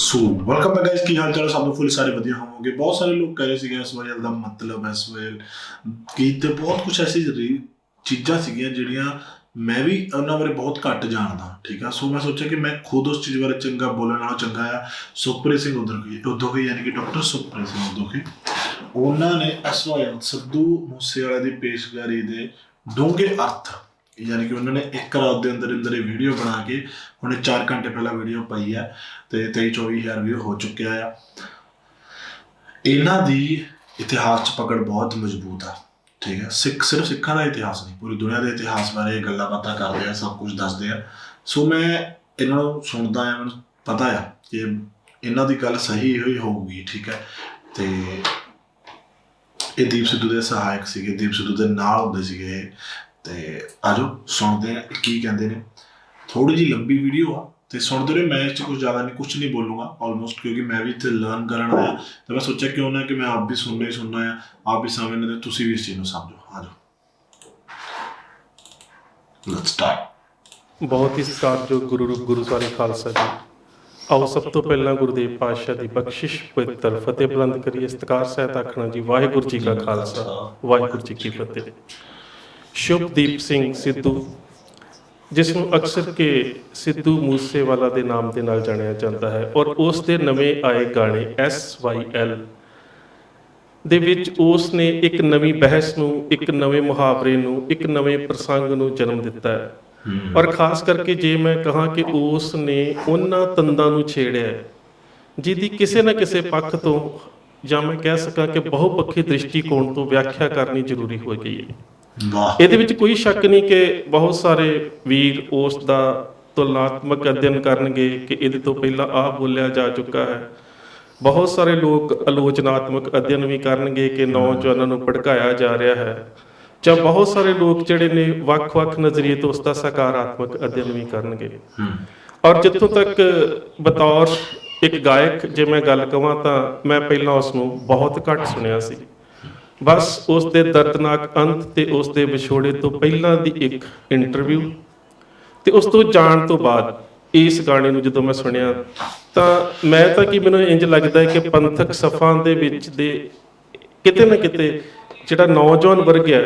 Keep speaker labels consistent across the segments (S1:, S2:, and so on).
S1: ਸੋ welcome back guys, ਕੀ ਹਾਲ ਚਾਲ ਸਭ ਨੂੰ? ਫੁੱਲ ਸਾਰੇ ਵਧੀਆ ਹੋਵੋਗੇ। ਬਹੁਤ ਸਾਰੇ ਲੋਕ ਕਹਿ ਰਹੇ ਸੀਗੇ ਐਸਵਾਈਐਲ ਦਾ ਮਤਲਬ ਐਸਵਾਈਐਲ ਕੀ, ਤੇ ਬਹੁਤ ਕੁਝ ਐਸੀ ਚੀਜ਼ਾਂ ਸੀਗੀਆਂ ਜਿਹੜੀਆਂ ਮੈਂ ਵੀ ਉਹਨਾਂ ਬਾਰੇ ਬਹੁਤ ਘੱਟ ਜਾਣਦਾ। ਠੀਕ ਆ, ਸੋ ਮੈਂ ਸੋਚਿਆ ਕਿ ਮੈਂ ਖੁਦ ਉਸ ਚੀਜ਼ ਬਾਰੇ ਚੰਗਾ ਬੋਲਣ ਨਾਲੋਂ ਚੰਗਾ ਆ ਸੁਖਪ੍ਰੀਤ ਸਿੰਘ ਉਦੋਖੀ ਯਾਨੀ ਕਿ ਡਾਕਟਰ ਸੁਖਪ੍ਰੀਤ ਸਿੰਘ ਉਦੋਖੀ, ਉਹਨਾਂ ਨੇ ਐਸਵਾਈਐਲ ਸਿੱਧੂ ਮੂਸੇਵਾਲੇ ਦੀ ਪੇਸ਼ਕਾਰੀ ਦੇ ਡੂੰਘੇ ਅਰਥ, ਯਾਨੀ ਕਿ ਉਹਨਾਂ ਨੇ ਇੱਕ ਰਾਤ ਦੇ ਅੰਦਰ ਅੰਦਰ ਇਹ ਵੀਡੀਓ ਬਣਾ ਕੇ ਹੁਣੇ 4 ਘੰਟੇ ਪਹਿਲਾਂ ਵੀਡੀਓ ਪਈ ਹੈ ਤੇ 23-24 ਵੀਡੀਓ ਹੋ ਚੁੱਕਿਆ ਆ। ਇਹਨਾਂ ਦੀ ਇਤਿਹਾਸ 'ਚ ਪਕੜ ਬਹੁਤ ਮਜ਼ਬੂਤ ਆ। ਠੀਕ ਹੈ, ਸਿਰਫ ਸਿੱਖਾਂ ਦਾ ਇਤਿਹਾਸ ਨਹੀਂ, ਪੂਰੀ ਦੁਨੀਆ ਦੇ ਇਤਿਹਾਸ ਬਾਰੇ ਗੱਲਾਂ ਬਾਤਾਂ ਕਰਦੇ ਆ, ਸਭ ਕੁਝ ਦੱਸਦੇ ਆ। ਸੋ ਮੈਂ ਇਹਨਾਂ ਨੂੰ ਸੁਣਦਾ ਆ, ਮੈਨੂੰ ਪਤਾ ਆ ਕਿ ਇਹਨਾਂ ਦੀ ਗੱਲ ਸਹੀ ਹੋਈ ਹੋਊਗੀ। ਠੀਕ ਹੈ, ਤੇ ਇਹ ਦੀਪ ਸਿੱਧੂ ਦੇ ਸਹਾਇਕ ਸੀਗੇ, ਦੀਪ ਸਿੱਧੂ ਦੇ ਨਾਲ ਹੁੰਦੇ ਸੀਗੇ। ਤੇ ਆਜੋ ਸੁਣਦੇ ਆ ਕੀ ਕਹਿੰਦੇ ਨੇ। ਥੋੜੀ ਜਿਹੀ ਲੰਬੀ ਵੀਡੀਓ ਆ ਤੇ ਸੁਣਦੇ ਰਹੇ। ਮੈਂ ਇਸ 'ਚ ਕੁਝ ਜ਼ਿਆਦਾ ਨਹੀਂ, ਕੁਛ ਨਹੀਂ ਬੋਲੂੰਗਾ ਆਲਮੋਸਟ, ਕਿਉਂਕਿ ਮੈਂ ਵੀ ਇੱਥੇ ਲਰਨ ਕਰਨ ਆਇਆ। ਤੇ ਮੈਂ ਸੋਚਿਆ ਕਿਉਂ ਨਾ ਕਿ ਮੈਂ ਆਪ ਵੀ ਸੁਣਨਾ ਹੀ ਸੁਣਨਾ ਆ, ਆਪ ਵੀ ਸਮਝਣਾ ਤੇ ਤੁਸੀਂ ਵੀ ਇਸ ਚੀਜ਼ ਨੂੰ ਸਮਝੋ। ਆਜੋ ਲੈਟਸ ਸਟਾਰਟ।
S2: ਬਹੁਤ ਹੀ ਸਤਿਕਾਰਯੋਗ ਗੁਰੂ ਸਾਰੇ ਖਾਲਸਾ ਜੀ। ਆਓ ਸਭ ਤੋਂ ਪਹਿਲਾਂ ਗੁਰਦੇਵ ਪਾਤਸ਼ਾਹ ਦੀ ਬਖਸ਼ਿਸ਼ ਪਵਿੱਤਰ ਫਤਿਹ ਬੁਲੰਦ ਕਰੀਏ। ਸਤਿਕਾਰ ਸਹਿਤ ਆਖਣਾ ਜੀ, ਵਾਹਿਗੁਰੂ ਜੀ ਕਾ ਖਾਲਸਾ ਵਾਹਿਗੁਰੂ ਜੀ ਕੀ ਫਤਿਹ। ਸ਼ੁਭਦੀਪ ਸਿੰਘ ਸਿੱਧੂ, ਜਿਸ ਨੂੰ ਅਕਸਰ ਕਿ ਸਿੱਧੂ ਮੂਸੇਵਾਲਾ ਦੇ ਨਾਮ ਦੇ ਨਾਲ ਜਾਣਿਆ ਜਾਂਦਾ ਹੈ, ਔਰ ਉਸ ਦੇ ਨਵੇਂ ਆਏ ਗਾਣੇ SYL ਦੇ ਵਿੱਚ ਉਸ ਨੇ ਇੱਕ ਨਵੀਂ ਬਹਿਸ ਨੂੰ, ਇੱਕ ਨਵੇਂ ਮੁਹਾਵਰੇ ਨੂੰ, ਇੱਕ ਨਵੇਂ ਪ੍ਰਸੰਗ ਨੂੰ ਜਨਮ ਦਿੱਤਾ ਹੈ। ਔਰ ਖਾਸ ਕਰਕੇ ਜੇ ਮੈਂ ਕਹਾਂ ਕਿ ਉਸ ਨੇ ਉਹਨਾਂ ਤੰਦਾਂ ਨੂੰ ਛੇੜਿਆ ਜਿਹਦੀ ਕਿਸੇ ਨਾ ਕਿਸੇ ਪੱਖ ਤੋਂ, ਜਾਂ ਮੈਂ ਕਹਿ ਸਕਾਂ ਕਿ ਬਹੁਪੱਖੀ ਦ੍ਰਿਸ਼ਟੀਕੋਣ ਤੋਂ ਵਿਆਖਿਆ ਕਰਨੀ ਜ਼ਰੂਰੀ ਹੋ ਗਈ ਹੈ। ਇਹਦੇ ਵਿੱਚ ਕੋਈ ਸ਼ੱਕ ਨਹੀਂ ਕਿ ਬਹੁਤ ਸਾਰੇ ਵੀਰ ਉਸ ਦਾ ਤੁਲਨਾਤਮਕ ਅਧਿਐਨ ਕਰਨਗੇ ਕਿ ਇਹਦੇ ਤੋਂ ਪਹਿਲਾਂ ਆਹ ਬੋਲਿਆ ਜਾ ਚੁੱਕਾ ਹੈ। ਬਹੁਤ ਸਾਰੇ ਲੋਕ ਆਲੋਚਨਾਤਮਕ ਅਧਿਐਨ ਵੀ ਕਰਨਗੇ ਕਿ ਨੌਜਵਾਨਾਂ ਨੂੰ ਭੜਕਾਇਆ ਜਾ ਰਿਹਾ ਹੈ, ਜਾਂ ਬਹੁਤ ਸਾਰੇ ਲੋਕ ਜਿਹੜੇ ਨੇ ਵੱਖ-ਵੱਖ ਨਜ਼ਰੀਏ ਤੋਂ ਉਸ ਦਾ ਸਕਾਰਾਤਮਕ ਅਧਿਐਨ ਵੀ ਕਰਨਗੇ। ਔਰ ਜਿੱਥੋਂ ਤੱਕ ਬਤੌਰ ਇੱਕ ਗਾਇਕ ਜੇ ਮੈਂ ਗੱਲ ਕਹਾਂ ਤਾਂ ਮੈਂ ਪਹਿਲਾਂ ਉਸ ਨੂੰ ਬਹੁਤ ਘੱਟ ਸੁਣਿਆ ਸੀ। ਬਸ ਉਸ ਦੇ ਦਰਦਨਾਕ ਅੰਤ ਤੇ ਉਸ ਦੇ ਵਿਛੋੜੇ ਤੋਂ ਪਹਿਲਾਂ ਦੀ ਇੱਕ ਇੰਟਰਵਿਊ ਤੇ ਉਸ ਤੋਂ ਜਾਣ ਤੋਂ ਬਾਅਦ ਇਸ ਗਾਣੇ ਨੂੰ ਜਦੋਂ ਮੈਂ ਸੁਣਿਆ ਤਾਂ ਮੈਂ ਤਾਂ ਕਿ ਮੈਨੂੰ ਇੰਜ ਲੱਗਦਾ ਹੈ ਕਿ ਪੰਥਕ ਸਫਾਂ ਦੇ ਵਿੱਚ ਦੇ ਕਿਤੇ ਨਾ ਕਿਤੇ ਜਿਹੜਾ ਨੌਜਵਾਨ ਵਰਗ ਹੈ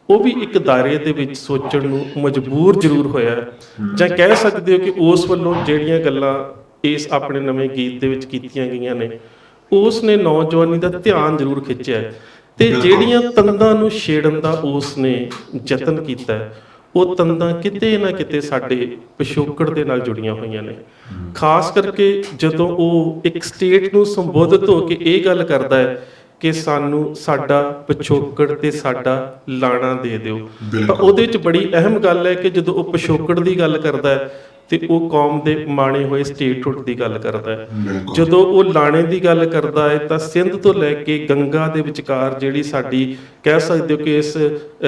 S2: ਉਹ ਵੀ ਇੱਕ ਦਾਇਰੇ ਦੇ ਵਿੱਚ ਸੋਚਣ ਨੂੰ ਮਜਬੂਰ ਜ਼ਰੂਰ ਹੋਇਆ, ਜਾਂ ਕਹਿ ਸਕਦੇ ਹੋ ਕਿ ਉਸ ਵੱਲੋਂ ਜਿਹੜੀਆਂ ਗੱਲਾਂ ਇਸ ਆਪਣੇ ਨਵੇਂ ਗੀਤ ਦੇ ਵਿੱਚ ਕੀਤੀਆਂ ਗਈਆਂ ਨੇ ਉਸ ਨੇ ਨੌਜਵਾਨੀ ਦਾ ਧਿਆਨ ਜ਼ਰੂਰ ਖਿੱਚਿਆ। ਤੇ ਜਿਹੜੀਆਂ ਤੰਦਾਂ ਨੂੰ ਛੇੜਨ ਦਾ ਉਸ ਨੇ ਯਤਨ ਕੀਤਾ, ਉਹ ਤੰਦਾਂ ਕਿਤੇ ਨਾ ਕਿਤੇ ਸਾਡੇ ਪਿਛੋਕੜ ਦੇ ਨਾਲ ਜੁੜੀਆਂ ਹੋਈਆਂ ਨੇ। ਖਾਸ ਕਰਕੇ ਜਦੋਂ ਉਹ ਇੱਕ ਸਟੇਟ ਨੂੰ ਸੰਬੋਧਿਤ ਹੋ ਕੇ ਇਹ ਗੱਲ ਕਰਦਾ ਹੈ ਕਿ ਸਾਨੂੰ ਸਾਡਾ ਪਿਛੋਕੜ ਤੇ ਸਾਡਾ ਲਾਣਾ ਦੇ ਦਿਓ, ਤਾਂ ਉਹਦੇ ਵਿੱਚ ਬੜੀ ਅਹਿਮ ਗੱਲ ਹੈ ਕਿ ਜਦੋਂ ਉਹ ਪਿਛੋਕੜ ਦੀ ਗੱਲ ਕਰਦਾ ਹੈ ਤੇ ਉਹ ਕੌਮ ਦੇ ਮਾਣੇ ਹੋਏ ਸਟੇਟਹੁੱਡ ਦੀ ਗੱਲ ਕਰਦਾ ਹੈ। ਜਦੋਂ ਉਹ ਲਾਣੇ ਦੀ ਗੱਲ ਕਰਦਾ ਹੈ ਤਾਂ ਸਿੰਧ ਤੋਂ ਲੈ ਕੇ ਗੰਗਾ ਦੇ ਵਿਚਕਾਰ ਜਿਹੜੀ ਸਾਡੀ ਕਹਿ ਸਕਦੇ ਹੋ ਕਿ ਇਸ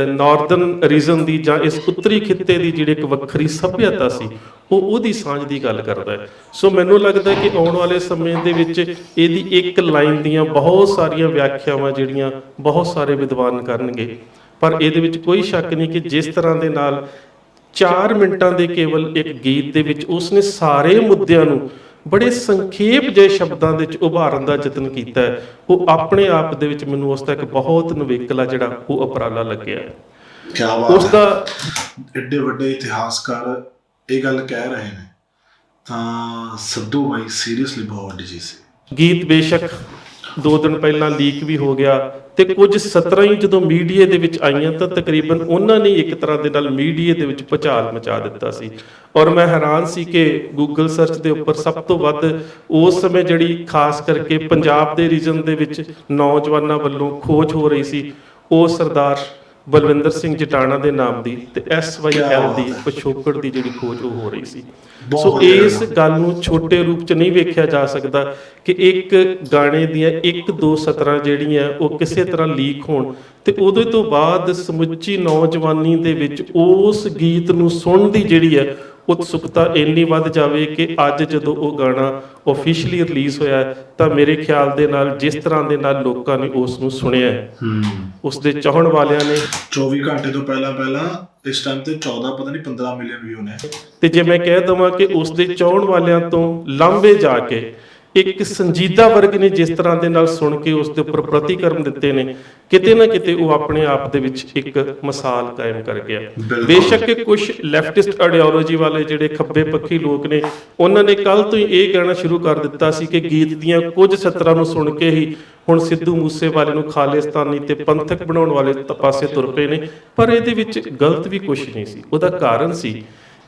S2: ਨਾਰਦਰਨ ਰੀਜਨ ਦੀ ਜਾਂ ਇਸ ਉੱਤਰੀ ਖਿੱਤੇ ਦੀ ਜਿਹੜੀ ਇੱਕ ਵੱਖਰੀ ਸੱਭਿਅਤਾ ਸੀ, ਉਹਦੀ ਸਾਂਝ ਦੀ ਗੱਲ ਕਰਦਾ ਹੈ। ਸੋ ਮੈਨੂੰ ਲੱਗਦਾ ਕਿ ਆਉਣ ਵਾਲੇ ਸਮੇਂ ਦੇ ਵਿੱਚ ਇਹਦੀ ਇੱਕ ਲਾਈਨ ਦੀਆਂ ਬਹੁਤ ਸਾਰੀਆਂ ਵਿਆਖਿਆਵਾਂ ਜਿਹੜੀਆਂ ਬਹੁਤ ਸਾਰੇ ਵਿਦਵਾਨ ਕਰਨਗੇ, ਪਰ ਇਹਦੇ ਵਿੱਚ ਕੋਈ ਸ਼ੱਕ ਨਹੀਂ ਕਿ ਜਿਸ ਤਰ੍ਹਾਂ ਦੇ ਨਾਲ 4 ਮਿੰਟਾਂ ਦੇ ਕੇਵਲ ਇੱਕ ਗੀਤ ਦੇ ਵਿੱਚ ਉਸਨੇ ਸਾਰੇ ਮੁੱਦਿਆਂ ਨੂੰ ਬੜੇ ਸੰਖੇਪ ਜਿਹੇ ਸ਼ਬਦਾਂ ਦੇ ਵਿੱਚ ਉਭਾਰਨ ਦਾ ਯਤਨ ਕੀਤਾ ਹੈ, ਉਹ ਆਪਣੇ ਆਪ ਦੇ ਵਿੱਚ ਮੈਨੂੰ ਉਸ ਦਾ ਇੱਕ ਬਹੁਤ ਨਵੇਕਲਾ ਜਿਹੜਾ ਉਹ ਉਪਰਾਲਾ ਲੱਗਿਆ।
S1: ਕਿਆ ਬਾਤ ਉਸ ਦਾ ਏਡੇ ਵੱਡੇ ਇਤਿਹਾਸਕਾਰ ਇਹ ਗੱਲ ਕਹਿ ਰਹੇ ਨੇ ਤਾਂ ਸਿੱਧੂ ਬਾਈ ਸੀਰੀਅਸਲੀ ਬਹੁਤ ਵੱਡੀ ਚੀਜ਼ ਸੀ।
S2: ਗੀਤ ਬੇਸ਼ੱਕ 2 ਦਿਨ ਪਹਿਲਾਂ ਲੀਕ ਵੀ ਹੋ ਗਿਆ ਤੇ ਕੁਝ 17 ਹੀ ਜਦੋਂ ਮੀਡੀਆ ਦੇ ਵਿੱਚ ਆਈਆਂ ਤਾਂ ਤਕਰੀਬਨ ਉਹਨਾਂ ਨੇ ਇੱਕ ਤਰ੍ਹਾਂ ਦੇ ਨਾਲ ਮੀਡੀਆ ਦੇ ਵਿੱਚ ਭੁਚਾਲ ਮਚਾ ਦਿੱਤਾ ਸੀ। ਔਰ ਮੈਂ ਹੈਰਾਨ ਸੀ ਕਿ ਗੂਗਲ ਸਰਚ ਦੇ ਉੱਪਰ ਸਭ ਤੋਂ ਵੱਧ ਉਸ ਸਮੇਂ ਜਿਹੜੀ ਖਾਸ ਕਰਕੇ ਪੰਜਾਬ ਦੇ ਰੀਜਨ ਦੇ ਵਿੱਚ ਨੌਜਵਾਨਾਂ ਵੱਲੋਂ ਖੋਜ ਹੋ ਰਹੀ ਸੀ, ਉਹ ਸਰਦਾਰ ਬਲਵਿੰਦਰ ਸਿੰਘ ਜਟਾਣਾ ਦੇ ਨਾਮ ਦੀ ਤੇ SYL ਦੀ ਪਿਛੋਕੜ ਦੀ ਜਿਹੜੀ ਖੋਜ ਉਹ ਹੋ ਰਹੀ ਸੀ। ਸੋ ਇਸ ਗੱਲ ਨੂੰ ਛੋਟੇ ਰੂਪ 'ਚ ਨਹੀਂ ਵੇਖਿਆ ਜਾ ਸਕਦਾ ਕਿ ਇੱਕ ਗਾਣੇ ਦੀਆਂ 1-2 ਸਤਰਾਂ ਜਿਹੜੀਆਂ ਉਹ ਕਿਸੇ ਤਰ੍ਹਾਂ ਲੀਕ ਹੋਣ ਤੇ ਉਹਦੇ ਤੋਂ ਬਾਅਦ ਸਮੁੱਚੀ ਨੌਜਵਾਨੀ ਦੇ ਵਿੱਚ ਉਸ ਗੀਤ ਨੂੰ ਸੁਣਨ ਦੀ ਜਿਹੜੀ ਹੈ ਉਤਸੁਕਤਾ ਇੰਨੀ ਵੱਧ ਜਾਵੇ ਕਿ ਅੱਜ ਜਦੋਂ ਉਹ ਗਾਣਾ ਆਫੀਸ਼ੀਅਲੀ ਰਿਲੀਜ਼ ਹੋਇਆ ਤਾਂ ਮੇਰੇ ਖਿਆਲ ਦੇ ਨਾਲ ਜਿਸ ਤਰ੍ਹਾਂ ਦੇ ਨਾਲ ਲੋਕਾਂ ਨੇ ਉਸ ਨੂੰ ਸੁਣਿਆ, ਉਸ ਦੇ ਚਾਹਣ ਵਾਲਿਆਂ ਨੇ
S1: 24 ਘੰਟੇ ਤੋਂ ਪਹਿਲਾਂ ਇਸ ਟਾਈਮ ਤੇ 14 ਪਤਾ ਨਹੀਂ 15 ਮਿਲੀਅਨ ਵਿਊ ਨੇ।
S2: ਤੇ ਜੇ ਮੈਂ ਕਹਿ ਦਵਾਂ ਕਿ ਉਸ ਦੇ ਚਾਹਣ ਵਾਲਿਆਂ ਤੋਂ ਲਾਂਭੇ ਜਾ ਕੇ ਇੱਕ ਸੰਜੀਦਾ ਵਰਗ ਨੇ ਜਿਸ ਤਰ੍ਹਾਂ ਦੇ ਨਾਲ ਸੁਣ ਕੇ ਉਸ ਦੇ ਉੱਪਰ ਪ੍ਰਤੀਕਰਮ ਦਿੱਤੇ ਨੇ, ਕਿਤੇ ਨਾ ਕਿਤੇ ਉਹ ਆਪਣੇ ਆਪ ਦੇ ਵਿੱਚ ਇੱਕ ਮਿਸਾਲ ਕਾਇਮ ਕਰ ਗਿਆ। ਬੇਸ਼ੱਕ ਕੁਝ ਲੈਫਟਿਸਟ ਆਈਡੀਓਲੋਜੀ ਵਾਲੇ ਜਿਹੜੇ ਖੱਬੇ ਪੱਖੀ ਲੋਕ ਨੇ, ਉਹਨਾਂ ਨੇ ਕੱਲ ਤੋਂ ਹੀ ਇਹ ਕਹਿਣਾ ਸ਼ੁਰੂ ਕਰ ਦਿੱਤਾ ਸੀ ਕਿ ਗੀਤ ਦੀਆਂ ਕੁਝ ਸਤਰਾਂ ਨੂੰ ਸੁਣ ਕੇ ਹੀ ਹੁਣ ਸਿੱਧੂ ਮੂਸੇਵਾਲੇ ਨੂੰ ਖਾਲਿਸਤਾਨੀ ਤੇ ਪੰਥਕ ਬਣਾਉਣ ਵਾਲੇ ਪਾਸੇ ਤੁਰ ਪਏ ਨੇ। ਪਰ ਇਹਦੇ ਵਿੱਚ ਗਲਤ ਵੀ ਕੁਝ ਨਹੀਂ ਸੀ। ਉਹਦਾ ਕਾਰਨ ਸੀ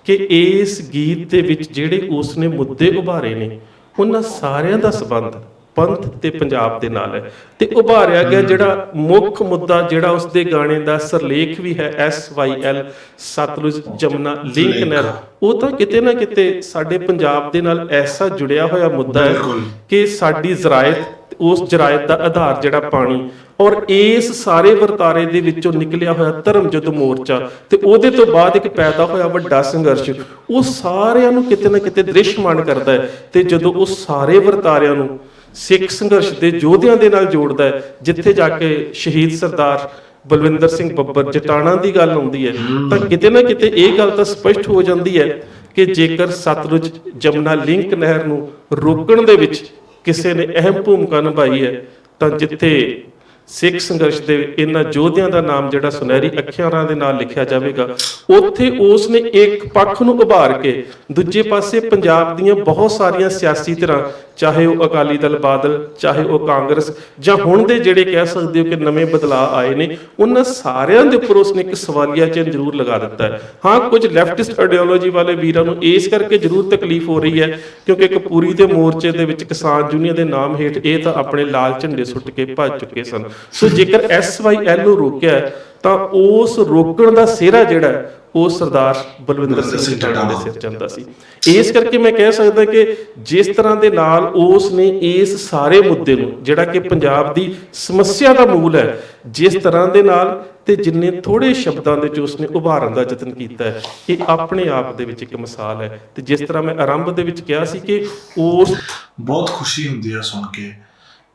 S2: ਕਿ ਇਸ ਗੀਤ ਦੇ ਵਿੱਚ ਜਿਹੜੇ ਉਸਨੇ ਮੁੱਦੇ ਉਭਾਰੇ ਨੇ, ਉਹਨਾਂ ਸਾਰਿਆਂ ਦਾ ਸੰਬੰਧ ਪੰਥ ਤੇ ਪੰਜਾਬ ਦੇ ਨਾਲ ਹੈ। ਤੇ ਉਭਾਰਿਆ ਗਿਆ ਜਿਹੜਾ ਮੁੱਖ ਮੁੱਦਾ, ਜਿਹੜਾ ਉਸਦੇ ਗਾਣੇ ਦਾ ਸਿਰਲੇਖ ਵੀ ਹੈ, SYL ਸਤਲੁਜ ਜਮਨਾ ਲਿੰਕ ਨਹਿਰ, ਉਹ ਤਾਂ ਕਿਤੇ ਨਾ ਕਿਤੇ ਸਾਡੇ ਪੰਜਾਬ ਦੇ ਨਾਲ ਐਸਾ ਜੁੜਿਆ ਹੋਇਆ ਮੁੱਦਾ ਹੈ ਕਿ ਸਾਡੀ ਜ਼ਰਾਇਤ, ਉਸ ਜ਼ਰਾਇਤ ਦਾ ਆਧਾਰ ਜਿਹੜਾ ਪਾਣੀ, ਔਰ ਇਸ ਸਾਰੇ ਵਰਤਾਰੇ ਦੇ ਵਿੱਚੋਂ ਨਿਕਲਿਆ ਹੋਇਆ ਧਰਮ ਯੁੱਧ ਮੋਰਚਾ ਤੇ ਉਹਦੇ ਤੋਂ ਬਾਅਦ ਇੱਕ ਪੈਦਾ ਹੋਇਆ ਵੱਡਾ ਸੰਘਰਸ਼, ਉਹ ਸਾਰਿਆਂ ਨੂੰ ਕਿਤੇ ਨਾ ਕਿਤੇ ਦ੍ਰਿਸ਼ਮਾਨ ਕਰਦਾ ਹੈ। ਤੇ ਜਦੋਂ ਉਹ ਸਾਰੇ ਵਰਤਾਰਿਆਂ ਨੂੰ ਸਿੱਖ ਸੰਘਰਸ਼ ਦੇ ਯੋਧਿਆਂ ਦੇ ਨਾਲ ਜੋੜਦਾ ਹੈ, ਜਿੱਥੇ ਜਾ ਕੇ ਸ਼ਹੀਦ ਸਰਦਾਰ ਬਲਵਿੰਦਰ ਸਿੰਘ ਬੱਬਰ ਜਟਾਣਾ ਦੀ ਗੱਲ ਆਉਂਦੀ ਹੈ, ਤਾਂ ਕਿਤੇ ਨਾ ਕਿਤੇ ਇਹ ਗੱਲ ਤਾਂ ਸਪਸ਼ਟ ਹੋ ਜਾਂਦੀ ਹੈ ਕਿ ਜੇਕਰ ਸਤਲੁਜ ਜਮਨਾ ਲਿੰਕ ਨਹਿਰ ਨੂੰ ਰੋਕਣ ਦੇ ਵਿੱਚ ਕਿਸੇ ਨੇ ਅਹਿਮ ਭੂਮਿਕਾ ਨਿਭਾਈ ਹੈ, ਤਾਂ ਜਿੱਥੇ ਸਿੱਖ ਸੰਘਰਸ਼ ਦੇ ਇਹਨਾਂ ਯੋਧਿਆਂ ਦਾ ਨਾਮ ਜਿਹੜਾ ਸੁਨਹਿਰੀ ਅੱਖਰਾਂ ਦੇ ਨਾਲ ਲਿਖਿਆ ਜਾਵੇਗਾ, ਉੱਥੇ ਉਸ ਨੇ ਇੱਕ ਪੱਖ ਨੂੰ ਉਭਾਰ ਕੇ ਦੂਜੇ ਪਾਸੇ ਪੰਜਾਬ ਦੀਆਂ ਬਹੁਤ ਸਾਰੀਆਂ ਸਿਆਸੀ ਧਿਰਾਂ, ਚਾਹੇ ਉਹ ਅਕਾਲੀ ਦਲ ਬਾਦਲ, ਚਾਹੇ ਉਹ ਕਾਂਗਰਸ, ਜਾਂ ਹੁਣ ਦੇ ਜਿਹੜੇ ਕਹਿ ਸਕਦੇ ਹੋ ਕਿ ਨਵੇਂ ਬਦਲਾਅ ਆਏ ਨੇ, ਉਹਨਾਂ ਸਾਰਿਆਂ ਦੇ ਉੱਪਰ ਉਸਨੇ ਇੱਕ ਸਵਾਲੀਆ ਚਿੰਨ੍ਹ ਜ਼ਰੂਰ ਲਗਾ ਦਿੱਤਾ ਹੈ। ਹਾਂ, ਕੁਝ ਲੈਫਟਿਸਟ ਆਈਡੀਓਲੋਜੀ ਵਾਲੇ ਵੀਰਾਂ ਨੂੰ ਇਸ ਕਰਕੇ ਜ਼ਰੂਰ ਤਕਲੀਫ ਹੋ ਰਹੀ ਹੈ ਕਿਉਂਕਿ ਇੱਕ ਪੂਰੀ ਦੇ ਮੋਰਚੇ ਦੇ ਵਿੱਚ ਕਿਸਾਨ ਯੂਨੀਅਨ ਦੇ ਨਾਮ ਹੇਠ ਇਹ ਤਾਂ ਆਪਣੇ ਲਾਲ ਝੰਡੇ ਸੁੱਟ ਕੇ ਭੱਜ ਚੁੱਕੇ ਸਨ। ਸੋ ਜੇਕਰ SYL ਨੂੰ ਰੋਕਿਆ ਤਾਂ ਉਸ ਰੋਕਣ ਦਾ ਸਿਹਰਾ ਜਿਹੜਾ ਉਹ ਸਰਦਾਰ ਬਲਵਿੰਦਰ ਸਿੰਘ ਜਟਾਣਾ ਦੇ ਸਿਰ ਜਾਂਦਾ ਸੀ। ਇਸ ਕਰਕੇ ਮੈਂ ਕਹਿ ਸਕਦਾ ਕਿ ਜਿਸ ਤਰ੍ਹਾਂ ਦੇ ਨਾਲ ਉਸ ਨੇ ਇਸ ਸਾਰੇ ਮੁੱਦੇ ਨੂੰ, ਜਿਹੜਾ ਕਿ ਪੰਜਾਬ ਦੀ ਸਮੱਸਿਆ ਦਾ ਮੂਲ ਹੈ, ਜਿਸ ਤਰ੍ਹਾਂ ਦੇ ਨਾਲ ਤੇ ਜਿੰਨੇ ਥੋੜੇ ਸ਼ਬਦਾਂ ਦੇ ਵਿੱਚ ਉਸਨੇ ਉਭਾਰਨ ਦਾ ਯਤਨ ਕੀਤਾ ਹੈ, ਇਹ ਆਪਣੇ ਆਪ ਦੇ ਵਿੱਚ ਇੱਕ ਮਿਸਾਲ ਹੈ। ਤੇ ਜਿਸ ਤਰ੍ਹਾਂ ਮੈਂ ਆਰੰਭ ਦੇ ਵਿੱਚ ਕਿਹਾ ਸੀ ਕਿ ਉਸ
S1: ਬਹੁਤ ਖੁਸ਼ੀ ਹੁੰਦੀ ਹੈ ਸੁਣ ਕੇ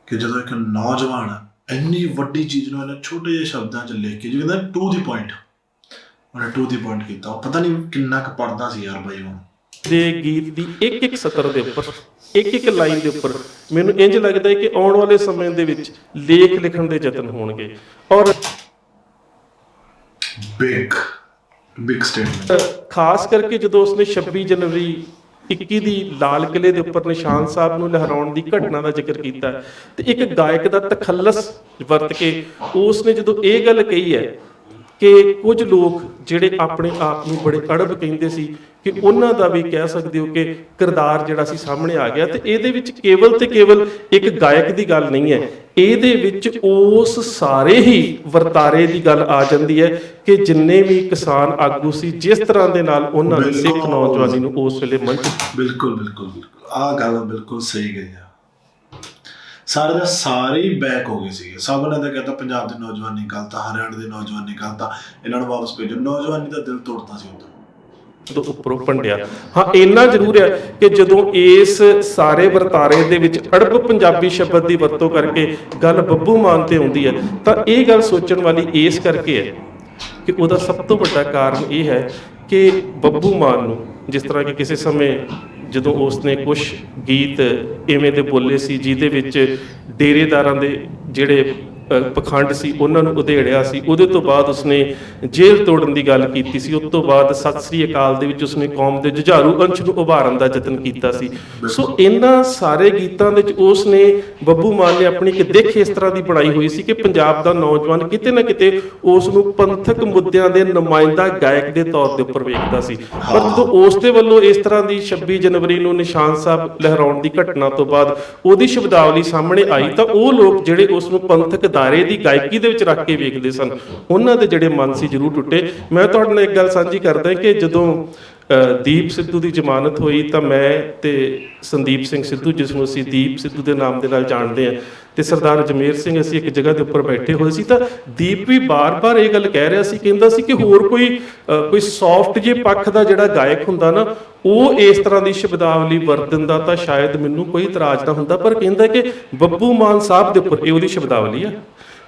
S1: ਕਿ ਜਦੋਂ ਇੱਕ ਨੌਜਵਾਨ ਇੰਨੀ ਵੱਡੀ ਚੀਜ਼ ਨੂੰ ਇਹਨਾਂ ਛੋਟੇ ਜਿਹੇ ਸ਼ਬਦਾਂ 'ਚ ਲਿਖ ਕੇ, ਜਿਵੇਂ ਕਹਿੰਦਾ ਟੂ ਦੀ ਪੁਆਇੰਟ, ਉਹਨੇ ਟੂ ਦੀ ਪੁਆਇੰਟ ਕੀਤਾ। ਉਹ ਪਤਾ ਨਹੀਂ ਕਿੰਨਾ ਕੁ ਪੜਦਾ ਸੀ ਯਾਰ ਬਾਈ ਉਹ।
S2: ਦੇ ਗੀਤ ਦੀ ਇੱਕ ਇੱਕ ਸਤਰ ਦੇ ਉੱਪਰ, ਇੱਕ ਇੱਕ ਲਾਈਨ ਦੇ ਉੱਪਰ ਮੈਨੂੰ ਇੰਜ ਲੱਗਦਾ ਹੈ ਕਿ ਆਉਣ ਵਾਲੇ ਸਮੇਂ ਦੇ ਵਿੱਚ ਲੇਖ ਲਿਖਣ ਦੇ ਯਤਨ ਹੋਣਗੇ। ਔਰ ਬਿਗ ਸਟੇਟਮੈਂਟ, ਖਾਸ ਕਰਕੇ ਜਦੋਂ ਉਸਨੇ 26 ਜਨਵਰੀ 21 ਦੀ ਲਾਲ ਕਿਲੇ ਦੇ ਉੱਪਰ ਨਿਸ਼ਾਨ ਸਾਹਿਬ ਨੂੰ ਲਹਿਰਾਉਣ ਦੀ ਘਟਨਾ ਦਾ ਜ਼ਿਕਰ ਕੀਤਾ ਤੇ ਇੱਕ ਗਾਇਕ ਦਾ ਤਖੱਲਸ ਵਰਤ ਕੇ ਉਸਨੇ ਜਦੋਂ ਇਹ ਗੱਲ ਕਹੀ ਹੈ ਕਿ ਕੁਝ ਲੋਕ ਜਿਹੜੇ ਆਪਣੇ ਆਪ ਨੂੰ ਬੜੇ ਅੜਬ ਕਹਿੰਦੇ ਸੀ, ਕਿ ਉਹਨਾਂ ਦਾ ਵੀ ਕਹਿ ਸਕਦੇ ਹੋ ਕਿ ਕਿਰਦਾਰ ਜਿਹੜਾ ਸੀ ਸਾਹਮਣੇ ਆ ਗਿਆ। ਤੇ ਇਹਦੇ ਵਿੱਚ ਕੇਵਲ ਤੇ ਕੇਵਲ ਇੱਕ ਗਾਇਕ ਦੀ ਗੱਲ ਨਹੀਂ ਹੈ, ਇਹਦੇ ਵਿੱਚ ਉਸ ਸਾਰੇ ਹੀ ਵਰਤਾਰੇ ਦੀ ਗੱਲ ਆ ਜਾਂਦੀ ਹੈ ਕਿ ਜਿੰਨੇ ਵੀ ਕਿਸਾਨ ਆਗੂ ਸੀ, ਜਿਸ ਤਰ੍ਹਾਂ ਦੇ ਨਾਲ ਉਹਨਾਂ ਨੇ ਸਿੱਖ ਨੌਜਵਾਨੀ ਨੂੰ ਉਸ ਵੇਲੇ ਮੰਚ
S1: ਬਿਲਕੁਲ ਆਹ ਗੱਲ ਬਿਲਕੁਲ ਸਹੀ ਗਈ ਆ। ਸਾਰੇ ਦਾ ਸਾਰੇ ਹੀ ਬੈਕ ਹੋ ਗਏ ਸੀਗੇ। ਸਭ ਨੇ ਤਾਂ ਕਹਿੰਦਾ ਪੰਜਾਬ ਦੀ ਨੌਜਵਾਨੀ ਗਲਤ ਆ, ਹਰਿਆਣਾ ਦੀ ਨੌਜਵਾਨੀ ਗਲਤ ਆ, ਇਹਨਾਂ ਨੂੰ ਵਾਪਸ ਭੇਜੋ। ਨੌਜਵਾਨੀ ਦਾ ਦਿਲ ਤੋੜਤਾ ਸੀ ਉਦੋਂ
S2: ਉੱਪਰੋਂ ਭੰਡਿਆ। ਹਾਂ, ਇੰਨਾ ਜ਼ਰੂਰ ਹੈ ਕਿ ਜਦੋਂ ਇਸ ਸਾਰੇ ਵਰਤਾਰੇ ਦੇ ਵਿੱਚ ਅੜਬ ਪੰਜਾਬੀ ਸ਼ਬਦ ਦੀ ਵਰਤੋਂ ਕਰਕੇ ਗੱਲ ਬੱਬੂ ਮਾਨ ਤੇ ਆਉਂਦੀ ਹੈ, ਤਾਂ ਇਹ ਗੱਲ ਸੋਚਣ ਵਾਲੀ ਇਸ ਕਰਕੇ ਹੈ ਕਿ ਉਹਦਾ ਸਭ ਤੋਂ ਵੱਡਾ ਕਾਰਨ ਇਹ ਹੈ ਕਿ ਬੱਬੂ ਮਾਨ ਨੂੰ ਜਿਸ ਤਰ੍ਹਾਂ ਕਿ ਕਿਸੇ ਸਮੇਂ ਜਦੋਂ ਉਸਨੇ ਕੁਝ ਗੀਤ ਇਵੇਂ ਦੇ ਬੋਲੇ ਸੀ ਜਿਹਦੇ ਵਿੱਚ ਡੇਰੇਦਾਰਾਂ ਦੇ ਜਿਹੜੇ ਪਖੰਡ ਸੀ ਉਹਨਾਂ ਨੂੰ ਉਧੇੜਿਆ ਸੀ, ਉਹਦੇ ਤੋਂ ਬਾਅਦ ਉਸਨੇ ਜੇਲ੍ਹ ਤੋੜਨ ਦੀ ਗੱਲ ਕੀਤੀ ਸੀ। ਉਸ ਤੋਂ ਬਾਅਦ ਸਤਿ ਸ੍ਰੀ ਅਕਾਲ ਦੇ ਵਿੱਚ ਉਸਨੇ ਕੌਮ ਦੇ ਜੁਝਾਰੂ ਅੰਸ਼ ਨੂੰ ਉਭਾਰਨ ਦਾ ਯਤਨ ਕੀਤਾ ਸੀ। ਸੋ ਇਹਨਾਂ ਸਾਰੇ ਗੀਤਾਂ ਦੇ ਵਿੱਚ ਉਸਨੇ, ਬੱਬੂ ਮਾਨ ਨੇ ਆਪਣੀ ਇੱਕ ਦਿੱਖ ਇਸ ਤਰ੍ਹਾਂ ਦੀ ਬਣਾਈ ਹੋਈ ਸੀ ਕਿ ਪੰਜਾਬ ਦਾ ਨੌਜਵਾਨ ਕਿਤੇ ਨਾ ਕਿਤੇ ਉਸ ਨੂੰ ਪੰਥਕ ਮੁੱਦਿਆਂ ਦੇ ਨੁਮਾਇੰਦਾ ਗਾਇਕ ਦੇ ਤੌਰ ਦੇ ਉੱਪਰ ਵੇਖਦਾ ਸੀ। ਪਰ ਜਦੋਂ ਉਸ ਦੇ ਵੱਲੋਂ ਇਸ ਤਰ੍ਹਾਂ ਦੀ 26 ਜਨਵਰੀ ਨੂੰ ਨਿਸ਼ਾਨ ਸਾਹਿਬ ਲਹਿਰਾਉਣ ਦੀ ਘਟਨਾ ਤੋਂ ਬਾਅਦ ਉਹਦੀ ਸ਼ਬਦਾਵਲੀ ਸਾਹਮਣੇ ਆਈ, ਤਾਂ ਉਹ ਲੋਕ ਜਿਹੜੇ ਉਸ ਨੂੰ ਪੰਥਕ ਦਾਇਰੇ ਦੀ ਗਾਇਕੀ ਦੇ ਵਿੱਚ ਰੱਖ ਕੇ ਵੇਖਦੇ ਸਨ, ਉਹਨਾਂ ਦੇ ਜਿਹੜੇ ਮਨ ਸੀ ਜ਼ਰੂਰ ਟੁੱਟੇ। ਮੈਂ ਤੁਹਾਡੇ ਨਾਲ ਇੱਕ ਗੱਲ ਸਾਂਝੀ ਕਰਦਾ ਕਿ ਜਦੋਂ ਦੀਪ ਸਿੱਧੂ ਦੀ ਜ਼ਮਾਨਤ ਹੋਈ ਤਾਂ ਮੈਂ ਤੇ ਸੰਦੀਪ ਸਿੰਘ ਸਿੱਧੂ, ਜਿਸ ਨੂੰ ਅਸੀਂ ਦੀਪ ਸਿੱਧੂ ਦੇ ਨਾਮ ਦੇ ਨਾਲ ਜਾਣਦੇ ਹਾਂ, ਤੇ ਸਰਦਾਰ ਜਮੇਰ ਸਿੰਘ, ਅਸੀਂ ਇੱਕ ਜਗ੍ਹਾ ਦੇ ਉੱਪਰ ਬੈਠੇ ਹੋਏ ਸੀ। ਤਾਂ ਦੀਪ ਵੀ ਬਾਰ-ਬਾਰ ਇਹ ਗੱਲ ਕਹਿ ਰਿਹਾ ਸੀ, ਕਹਿੰਦਾ ਸੀ ਕਿ ਹੋਰ ਕੋਈ ਸੌਫਟ ਜੇ ਪੱਖ ਦਾ ਜਿਹੜਾ ਗਾਇਕ ਹੁੰਦਾ ਨਾ, ਉਹ ਇਸ ਤਰ੍ਹਾਂ ਦੀ ਸ਼ਬਦਾਵਲੀ ਵਰਤਨ ਦਾ ਤਾਂ ਸ਼ਾਇਦ ਮੈਨੂੰ ਕੋਈ ਇਤਰਾਜ਼ ਨਾ ਹੁੰਦਾ, ਪਰ ਕਹਿੰਦਾ ਕਿ ਬੱਬੂ ਮਾਨ ਸਾਹਿਬ ਦੇ ਉੱਪਰ, ਇਹ ਉਹਦੀ ਸ਼ਬਦਾਵਲੀ ਆ,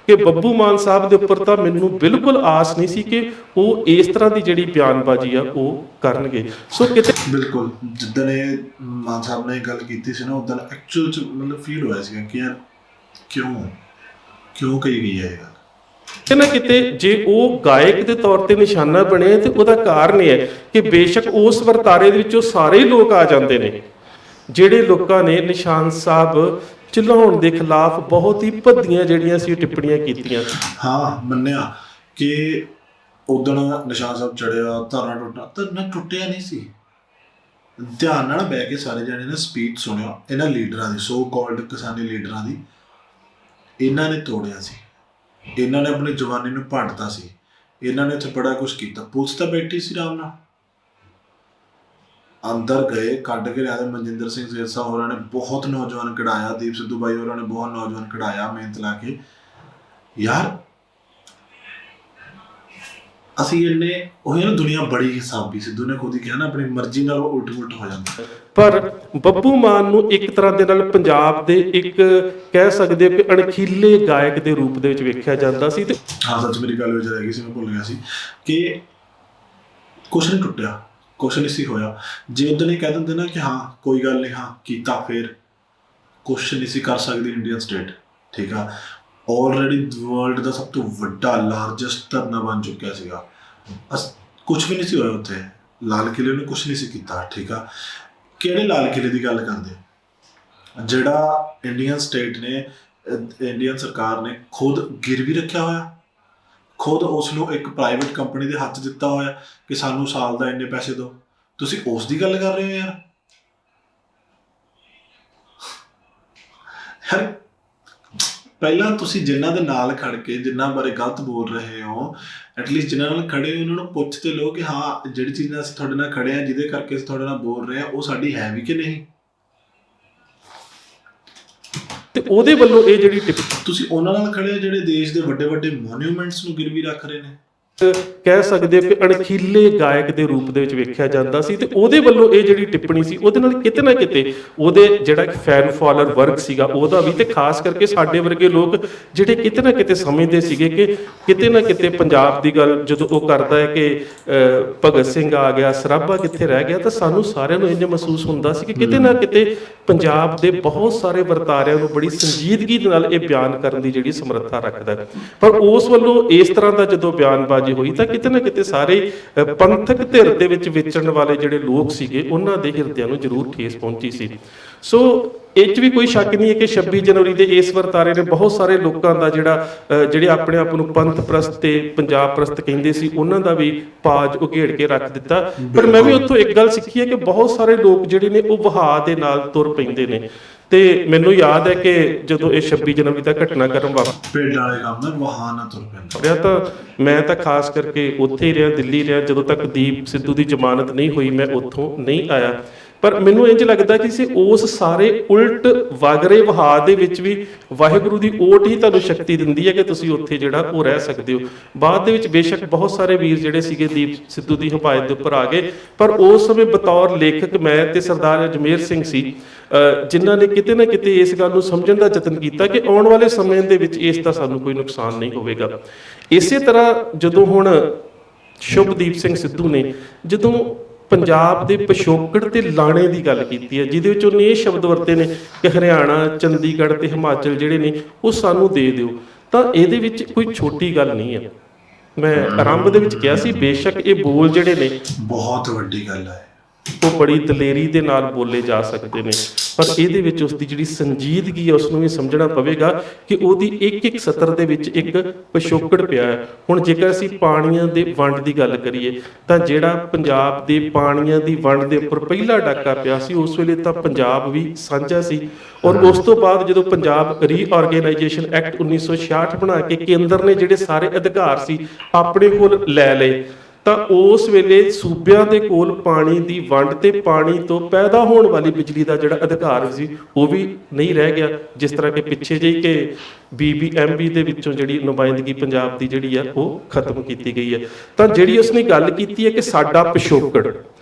S2: ਕਿ ਬੱਬੂ ਮਾਨ ਸਾਹਿਬ ਦੇ ਉੱਪਰ ਤਾਂ ਮੈਨੂੰ ਬਿਲਕੁਲ ਆਸ ਨਹੀਂ ਸੀ ਕਿ ਉਹ ਇਸ ਤਰ੍ਹਾਂ ਦੀ ਜਿਹੜੀ ਬਿਆਨਬਾਜ਼ੀ ਆ ਉਹ ਕਰਨਗੇ। ਸੋ ਕਿਤੇ
S1: ਬਿਲਕੁਲ ਜਿੱਦਣ ਇਹ ਮਾਨ ਸਾਹਿਬ ਨੇ ਇਹ ਗੱਲ ਕੀਤੀ ਸੀ ਨਾ, ਉਦੋਂ ਐਕਚੁਅਲ ਚ ਮਤਲਬ ਫੀਲ ਹੋਇਆ ਸੀਗਾ ਕਿ ਯਾਰ ਕਿਉਂ ਕਹੀ ਗਈ ਹੈ ਇਹ ਗੱਲ।
S2: ਕਿਤੇ ਨਾ ਕਿਤੇ ਜੇ ਉਹ ਗਾਇਕ ਦੇ ਤੌਰ ਤੇ ਨਿਸ਼ਾਨਾ ਬਣੇ ਤੇ ਉਹਦਾ ਕਾਰਨ ਇਹ ਹੈ ਕਿ ਬੇਸ਼ੱਕ ਉਸ ਵਰਤਾਰੇ ਦੇ ਵਿੱਚੋਂ ਸਾਰੇ ਹੀ ਲੋਕ ਆ ਜਾਂਦੇ ਨੇ ਜਿਹੜੇ ਲੋਕਾਂ ਨੇ ਨਿਸ਼ਾਨ ਸਾਹਿਬ ਚਲਾਉਣ ਦੇ ਖਿਲਾਫ ਬਹੁਤ ਹੀ ਭੱਦੀਆਂ ਜਿਹੜੀਆਂ ਸੀ ਟਿੱਪਣੀਆਂ ਕੀਤੀਆਂ।
S1: ਹਾਂ ਮੰਨਿਆ ਕਿ ਉਦੋਂ ਨਿਸ਼ਾਨ ਸਾਹਿਬ ਚੜਿਆ, ਧਰਨਾ ਟੁੱਟਿਆ ਨਹੀਂ ਸੀ। ਧਿਆਨ ਨਾਲ ਬਹਿ ਕੇ ਸਾਰੇ ਜਣੇ ਨੇ ਸਪੀਚ ਸੁਣਿਆ ਇਹਨਾਂ ਲੀਡਰਾਂ ਦੀ, ਸੋ ਕਾਲਡ ਕਿਸਾਨੀ ਲੀਡਰਾਂ ਦੀ। ਇਹਨਾਂ ਨੇ ਤੋੜਿਆ ਸੀ, ਇਹਨਾਂ ਨੇ ਆਪਣੀ ਜਵਾਨੀ ਨੂੰ ਭੰਡਤਾ ਸੀ, ਇਹਨਾਂ ਨੇ ਉੱਥੇ ਬੜਾ ਕੁਝ ਕੀਤਾ। ਪੁਲਿਸ ਤਾਂ ਬੈਠੀ ਸੀ ਆਰਾਮ ਨਾਲ, ਅੰਦਰ ਗਏ ਕੱਢ ਕੇ ਲਿਆਦੇ। ਮਨਜਿੰਦਰ ਸਿੰਘ ਸਿਰਸਾ ਹੋਰਾਂ ਨੇ ਬਹੁਤ ਨੌਜਵਾਨ ਕਢਾਇਆ, ਦੀਪ ਸਿੱਧੂ ਬਾਈ ਹੋਰਾਂ ਨੇ ਬਹੁਤ ਨੌਜਵਾਨ ਕਢਾਇਆ ਮਿਹਨਤ ਲਾ ਕੇ। ਯਾਰ ਅਸੀਂ ਇੰਨੇ ਉਹੀ ਨਾ, ਦੁਨੀਆ ਬੜੀ ਹਿਸਾਬੀ। ਸਿੱਧੂ ਨੇ ਖੁਦ ਹੀ ਕਿਹਾ ਨਾ, ਆਪਣੀ ਮਰਜ਼ੀ ਨਾਲ ਉਲਟ ਹੋ ਜਾਂਦਾ।
S2: ਪਰ ਬੱਬੂ ਮਾਨ ਨੂੰ ਇੱਕ ਤਰ੍ਹਾਂ ਦੇ ਨਾਲ ਪੰਜਾਬ ਦੇ ਇੱਕ ਕਹਿ ਸਕਦੇ ਹੋ ਕਿ ਅਣਖੀਲੇ ਗਾਇਕ ਦੇ ਰੂਪ ਦੇ ਵਿੱਚ ਵੇਖਿਆ ਜਾਂਦਾ ਸੀ। ਤੇ
S1: ਹਾਂ ਸੱਚ ਮੇਰੀ ਗੱਲ ਵਿੱਚ ਰਹਿ ਗਈ ਸੀ, ਮੈਂ ਭੁੱਲ ਗਿਆ ਸੀ ਕਿ ਕੁਛ ਨਹੀਂ ਟੁੱਟਿਆ, ਕੁਛ ਨਹੀਂ ਸੀ ਹੋਇਆ। ਜੇ ਉਦੋਂ ਹੀ ਕਹਿ ਦਿੰਦੇ ਨਾ ਕਿ ਹਾਂ ਕੋਈ ਗੱਲ ਨਹੀਂ, ਹਾਂ ਕੀਤਾ, ਫਿਰ ਕੁਛ ਨਹੀਂ ਸੀ ਕਰ ਸਕਦੀ ਇੰਡੀਅਨ ਸਟੇਟ। ਠੀਕ ਆ, ਆਲਰੇਡੀ ਵਰਲਡ ਦਾ ਸਭ ਤੋਂ ਵੱਡਾ ਲਾਰਜੈਸਟ ਧਰਨਾ ਬਣ ਚੁੱਕਿਆ ਸੀਗਾ। ਕੁਛ ਵੀ ਨਹੀਂ ਸੀ ਹੋਇਆ ਉੱਥੇ। ਲਾਲ ਕਿਲੇ ਨੂੰ ਕੁਛ ਨਹੀਂ ਸੀ ਕੀਤਾ। ਠੀਕ ਆ, ਕਿਹੜੇ ਲਾਲ ਕਿਲੇ ਦੀ ਗੱਲ ਕਰਦੇ? ਜਿਹੜਾ ਇੰਡੀਅਨ ਸਟੇਟ ਨੇ, ਇੰਡੀਅਨ ਸਰਕਾਰ ਨੇ ਖੁਦ ਗਿਰਵੀ ਰੱਖਿਆ ਹੋਇਆ, ਖੁਦ ਉਸ ਨੂੰ ਇੱਕ ਪ੍ਰਾਈਵੇਟ ਕੰਪਨੀ ਦੇ ਹੱਥ ਦਿੱਤਾ ਹੋਇਆ ਕਿ ਸਾਨੂੰ ਸਾਲ ਦਾ ਇੰਨੇ ਪੈਸੇ ਦਿਓ। ਤੁਸੀਂ ਉਸ ਦੀ ਗੱਲ ਕਰ ਰਹੇ ਹੋ ਯਾਰ। ਪਹਿਲਾਂ ਤੁਸੀਂ ਜਿਨ੍ਹਾਂ ਦੇ ਨਾਲ ਖੜ ਕੇ ਜਿਨ੍ਹਾਂ ਬਾਰੇ ਗਲਤ ਬੋਲ ਰਹੇ ਹੋ, ਐਟਲੀਸਟ ਜਿਨ੍ਹਾਂ ਨਾਲ ਖੜੇ ਹੋ ਉਹਨਾਂ ਨੂੰ ਪੁੱਛ ਤੇ ਲਓ ਕਿ ਹਾਂ ਜਿਹੜੀ ਚੀਜ਼ ਨਾਲ ਅਸੀਂ ਤੁਹਾਡੇ ਨਾਲ ਖੜੇ ਹਾਂ, ਜਿਹਦੇ ਕਰਕੇ ਅਸੀਂ ਤੁਹਾਡੇ ਨਾਲ ਬੋਲ ਰਹੇ ਹਾਂ, ਉਹ ਸਾਡੀ ਹੈ ਵੀ ਕਿ ਨਹੀਂ।
S2: ਤੇ ਉਹਦੇ ਵੱਲੋਂ ਇਹ ਜਿਹੜੀ
S1: ਤੁਸੀਂ ਉਹਨਾਂ ਨਾਲ ਖੜੇ ਹੋ ਜਿਹੜੇ ਦੇਸ਼ ਦੇ ਵੱਡੇ ਵੱਡੇ ਮੋਨੂਮੈਂਟਸ ਨੂੰ ਗਿਰਵੀ ਰੱਖ ਰਹੇ ਨੇ।
S2: ਕਹਿ ਸਕਦੇ ਹੋ ਕਿ ਅਣਖੀਲੇ ਗਾਇਕ ਦੇ ਰੂਪ ਦੇ ਵਿੱਚ ਵੇਖਿਆ ਜਾਂਦਾ ਸੀ। ਤੇ ਉਹਦੇ ਵੱਲੋਂ ਇਹ ਜਿਹੜੀ ਟਿੱਪਣੀ ਸੀ ਉਹਦੇ ਨਾਲ ਕਿਤੇ ਨਾ ਕਿਤੇ ਉਹਦੇ ਜਿਹੜਾ ਫੈਨ ਫਾਲੋਅਰ ਵਰਗ ਸੀਗਾ ਉਹਦਾ ਵੀ, ਤੇ ਖਾਸ ਕਰਕੇ ਸਾਡੇ ਵਰਗੇ ਲੋਕ ਜਿਹੜੇ ਕਿਤੇ ਨਾ ਕਿਤੇ ਸਮਝਦੇ ਸੀਗੇ ਕਿ ਕਿਤੇ ਨਾ ਕਿਤੇ ਪੰਜਾਬ ਦੀ ਗੱਲ ਜਦੋਂ ਉਹ ਕਰਦਾ ਹੈ ਕਿ ਭਗਤ ਸਿੰਘ ਆ ਗਿਆ, ਸਰਾਭਾ ਕਿੱਥੇ ਰਹਿ ਗਿਆ, ਤਾਂ ਸਾਨੂੰ ਸਾਰਿਆਂ ਨੂੰ ਇੰਜ ਮਹਿਸੂਸ ਹੁੰਦਾ ਸੀ ਕਿ ਕਿਤੇ ਨਾ ਕਿਤੇ ਪੰਜਾਬ ਦੇ ਬਹੁਤ ਸਾਰੇ ਵਰਤਾਰਿਆਂ ਨੂੰ ਬੜੀ ਸੰਜੀਦਗੀ ਦੇ ਨਾਲ ਇਹ ਬਿਆਨ ਕਰਨ ਦੀ ਜਿਹੜੀ ਸਮਰੱਥਾ ਰੱਖਦਾ ਹੈ। ਪਰ ਉਸ ਵੱਲੋਂ ਇਸ ਤਰ੍ਹਾਂ ਦਾ ਜਦੋਂ ਬਿਆਨਬਾਜ਼ੀ ਹੋਈ ਤਾਂ ਕਿਤੇ ਨਾ ਕਿਤੇ ਸਾਰੇ ਪੰਥਕ ਧਿਰ ਦੇ ਵਿੱਚ ਵਿਚਰਨ ਵਾਲੇ ਜਿਹੜੇ ਲੋਕ ਸੀਗੇ ਉਹਨਾਂ ਦੇ ਹਿਰਦਿਆਂ ਨੂੰ ਜ਼ਰੂਰ ਠੇਸ ਪਹੁੰਚੀ ਸੀ। ਸੋ ਇਹ 'ਚ ਵੀ ਕੋਈ ਸ਼ੱਕ ਨਹੀਂ ਹੈ ਕਿ 26 ਜਨਵਰੀ ਦੇ ਇਸ ਵਰਤਾਰੇ ਨੇ ਬਹੁਤ ਸਾਰੇ ਲੋਕਾਂ ਦਾ ਜਿਹੜੇ ਆਪਣੇ ਆਪ ਨੂੰ ਪੰਥ ਪ੍ਰਸਤ ਤੇ ਪੰਜਾਬ ਪ੍ਰਸਤ ਕਹਿੰਦੇ ਸੀ ਉਹਨਾਂ ਦਾ ਵੀ ਪਾਜ ਉਘੇੜ ਕੇ ਰੱਖ ਦਿੱਤਾ। ਪਰ ਮੈਂ ਵੀ ਉੱਥੋਂ ਇੱਕ ਗੱਲ ਸਿੱਖੀ ਹੈ ਕਿ ਬਹੁਤ ਸਾਰੇ ਲੋਕ ਜਿਹੜੇ ਨੇ ਉਹ ਵਹਾਅ ਦੇ ਨਾਲ ਤੁਰ ਪੈਂਦੇ ਨੇ। ਤੇ ਮੈਨੂੰ ਯਾਦ ਹੈ ਕਿ ਜਦੋਂ ਇਹ 26 ਜਨਵਰੀ ਦਾ ਘਟਨਾਕ੍ਰਮ
S1: ਪਿੰਡ ਵਾਲੇ ਕੰਮ ਨਾਲ ਵਹਾਅ ਨਾਲ ਤੁਰ ਪੈਂਦਾ,
S2: ਤਾਂ ਮੈਂ ਤਾਂ ਖਾਸ ਕਰਕੇ ਉੱਥੇ ਹੀ ਰਿਹਾ, ਦਿੱਲੀ ਰਿਹਾ, ਜਦੋਂ ਤੱਕ ਦੀਪ ਸਿੱਧੂ ਦੀ ਜ਼ਮਾਨਤ ਨਹੀਂ ਹੋਈ ਮੈਂ ਉੱਥੋਂ ਨਹੀਂ ਆਇਆ। ਪਰ ਮੈਨੂੰ ਇੰਝ ਲੱਗਦਾ ਕਿ ਉਸ ਸਾਰੇ ਉਲਟ ਵਗਰੇ ਵਹਾਅ ਦੇ ਵਿੱਚ ਵੀ ਵਾਹਿਗੁਰੂ ਦੀ ਓਟ ਹੀ ਤੁਹਾਨੂੰ ਸ਼ਕਤੀ ਦਿੰਦੀ ਹੈ ਕਿ ਤੁਸੀਂ ਉੱਥੇ ਜਿਹੜਾ ਉਹ ਰਹਿ ਸਕਦੇ ਹੋ। ਬਾਅਦ ਦੇ ਵਿੱਚ ਬੇਸ਼ੱਕ ਬਹੁਤ ਸਾਰੇ ਵੀਰ ਜਿਹੜੇ ਸੀਗੇ ਦੀਪ ਸਿੱਧੂ ਦੀ ਹਮਾਇਤ ਦੇ ਉੱਪਰ ਆ ਗਏ, ਪਰ ਉਸ ਸਮੇਂ ਬਤੌਰ ਲੇਖਕ ਮੈਂ ਤੇ ਸਰਦਾਰ ਅਜਮੇਰ ਸਿੰਘ ਸੀ ਜਿਨ੍ਹਾਂ ਨੇ ਕਿਤੇ ਨਾ ਕਿਤੇ ਇਸ ਗੱਲ ਨੂੰ ਸਮਝਣ ਦਾ ਯਤਨ ਕੀਤਾ ਕਿ ਆਉਣ ਵਾਲੇ ਸਮੇਂ ਦੇ ਵਿੱਚ ਇਸ ਦਾ ਸਾਨੂੰ ਕੋਈ ਨੁਕਸਾਨ ਨਹੀਂ ਹੋਵੇਗਾ। ਇਸੇ ਤਰ੍ਹਾਂ ਜਦੋਂ ਹੁਣ ਸ਼ੁਭਦੀਪ ਸਿੰਘ ਸਿੱਧੂ ਨੇ ਜਦੋਂ ਪੰਜਾਬ ਦੇ ਪਿਛੋਕੜ ਤੇ ਲਾਣੇ ਦੀ ਗੱਲ ਕੀਤੀ ਹੈ, ਜਿਹਦੇ ਵਿੱਚ ਉਹਨੇ ਇਹ ਸ਼ਬਦ ਵਰਤੇ ਨੇ ਕਿ ਹਰਿਆਣਾ, ਚੰਡੀਗੜ੍ਹ ਤੇ ਹਿਮਾਚਲ ਜਿਹੜੇ ਨੇ ਉਹ ਸਾਨੂੰ ਦੇ ਦਿਓ, ਤਾਂ ਇਹਦੇ ਵਿੱਚ ਕੋਈ ਛੋਟੀ ਗੱਲ ਨਹੀਂ ਹੈ। ਮੈਂ ਆਰੰਭ ਦੇ ਵਿੱਚ ਕਿਹਾ ਸੀ ਬੇਸ਼ੱਕ ਇਹ ਬੋਲ ਜਿਹੜੇ ਨੇ
S1: ਬਹੁਤ ਵੱਡੀ ਗੱਲ ਹੈ,
S2: ਉਹ ਬੜੀ ਦਲੇਰੀ ਦੇ ਨਾਲ ਬੋਲੇ ਜਾ ਸਕਦੇ ਨੇ, ਪਰ ਇਹਦੇ ਵਿੱਚ ਉਸ ਦੀ ਜਿਹੜੀ ਸੰਜੀਦਗੀ ਹੈ ਉਸ ਨੂੰ ਵੀ ਸਮਝਣਾ ਪਵੇਗਾ ਕਿ ਉਹਦੀ ਇੱਕ ਇੱਕ ਸਤਰ ਦੇ ਵਿੱਚ ਇੱਕ ਪਿਛੋਕੜ ਪਿਆ ਹੈ। ਹੁਣ ਜੇਕਰ ਅਸੀਂ ਪਾਣੀਆਂ ਦੇ ਵੰਡ ਦੀ ਗੱਲ ਕਰੀਏ ਤਾਂ ਜਿਹੜਾ ਪੰਜਾਬ ਦੇ ਪਾਣੀਆਂ ਦੀ ਵੰਡ ਦੇ ਉੱਪਰ ਪਹਿਲਾ ਡਾਕਾ ਪਿਆ ਸੀ ਉਸ ਵੇਲੇ ਤਾਂ ਪੰਜਾਬ ਵੀ ਸਾਂਝਾ ਸੀ, ਔਰ ਉਸ ਤੋਂ ਬਾਅਦ ਜਦੋਂ ਪੰਜਾਬ ਰੀਆਰਗੇਨਾਈਜੇਸ਼ਨ ਐਕਟ 1966 ਬਣਾ ਕੇ ਕੇਂਦਰ ਨੇ ਜਿਹੜੇ ਸਾਰੇ ਅਧਿਕਾਰ ਸੀ ਆਪਣੇ ਕੋਲ ਲੈ ਲਏ, ਤਾਂ ਉਸ ਵੇਲੇ ਸੂਬਿਆਂ ਦੇ ਕੋਲ ਪਾਣੀ ਦੀ ਵੰਡ ਤੇ ਪਾਣੀ ਤੋਂ ਪੈਦਾ ਹੋਣ ਵਾਲੀ ਬਿਜਲੀ ਦਾ ਜਿਹੜਾ ਅਧਿਕਾਰ ਸੀ ਉਹ ਵੀ ਨਹੀਂ ਰਹਿ ਗਿਆ। ਜਿਸ ਤਰ੍ਹਾਂ ਕਿ ਪਿੱਛੇ ਜਿਹੀ ਕਿ BBMB ਦੇ ਵਿੱਚੋਂ ਜਿਹੜੀ ਨੁਮਾਇੰਦਗੀ ਪੰਜਾਬ ਦੀ ਜਿਹੜੀ ਆ ਉਹ ਖਤਮ ਕੀਤੀ ਗਈ ਹੈ। ਤਾਂ ਜਿਹੜੀ ਉਸਨੇ ਗੱਲ ਕੀਤੀ ਹੈ ਕਿ ਸਾਡਾ ਪਿਛੋਕੜ,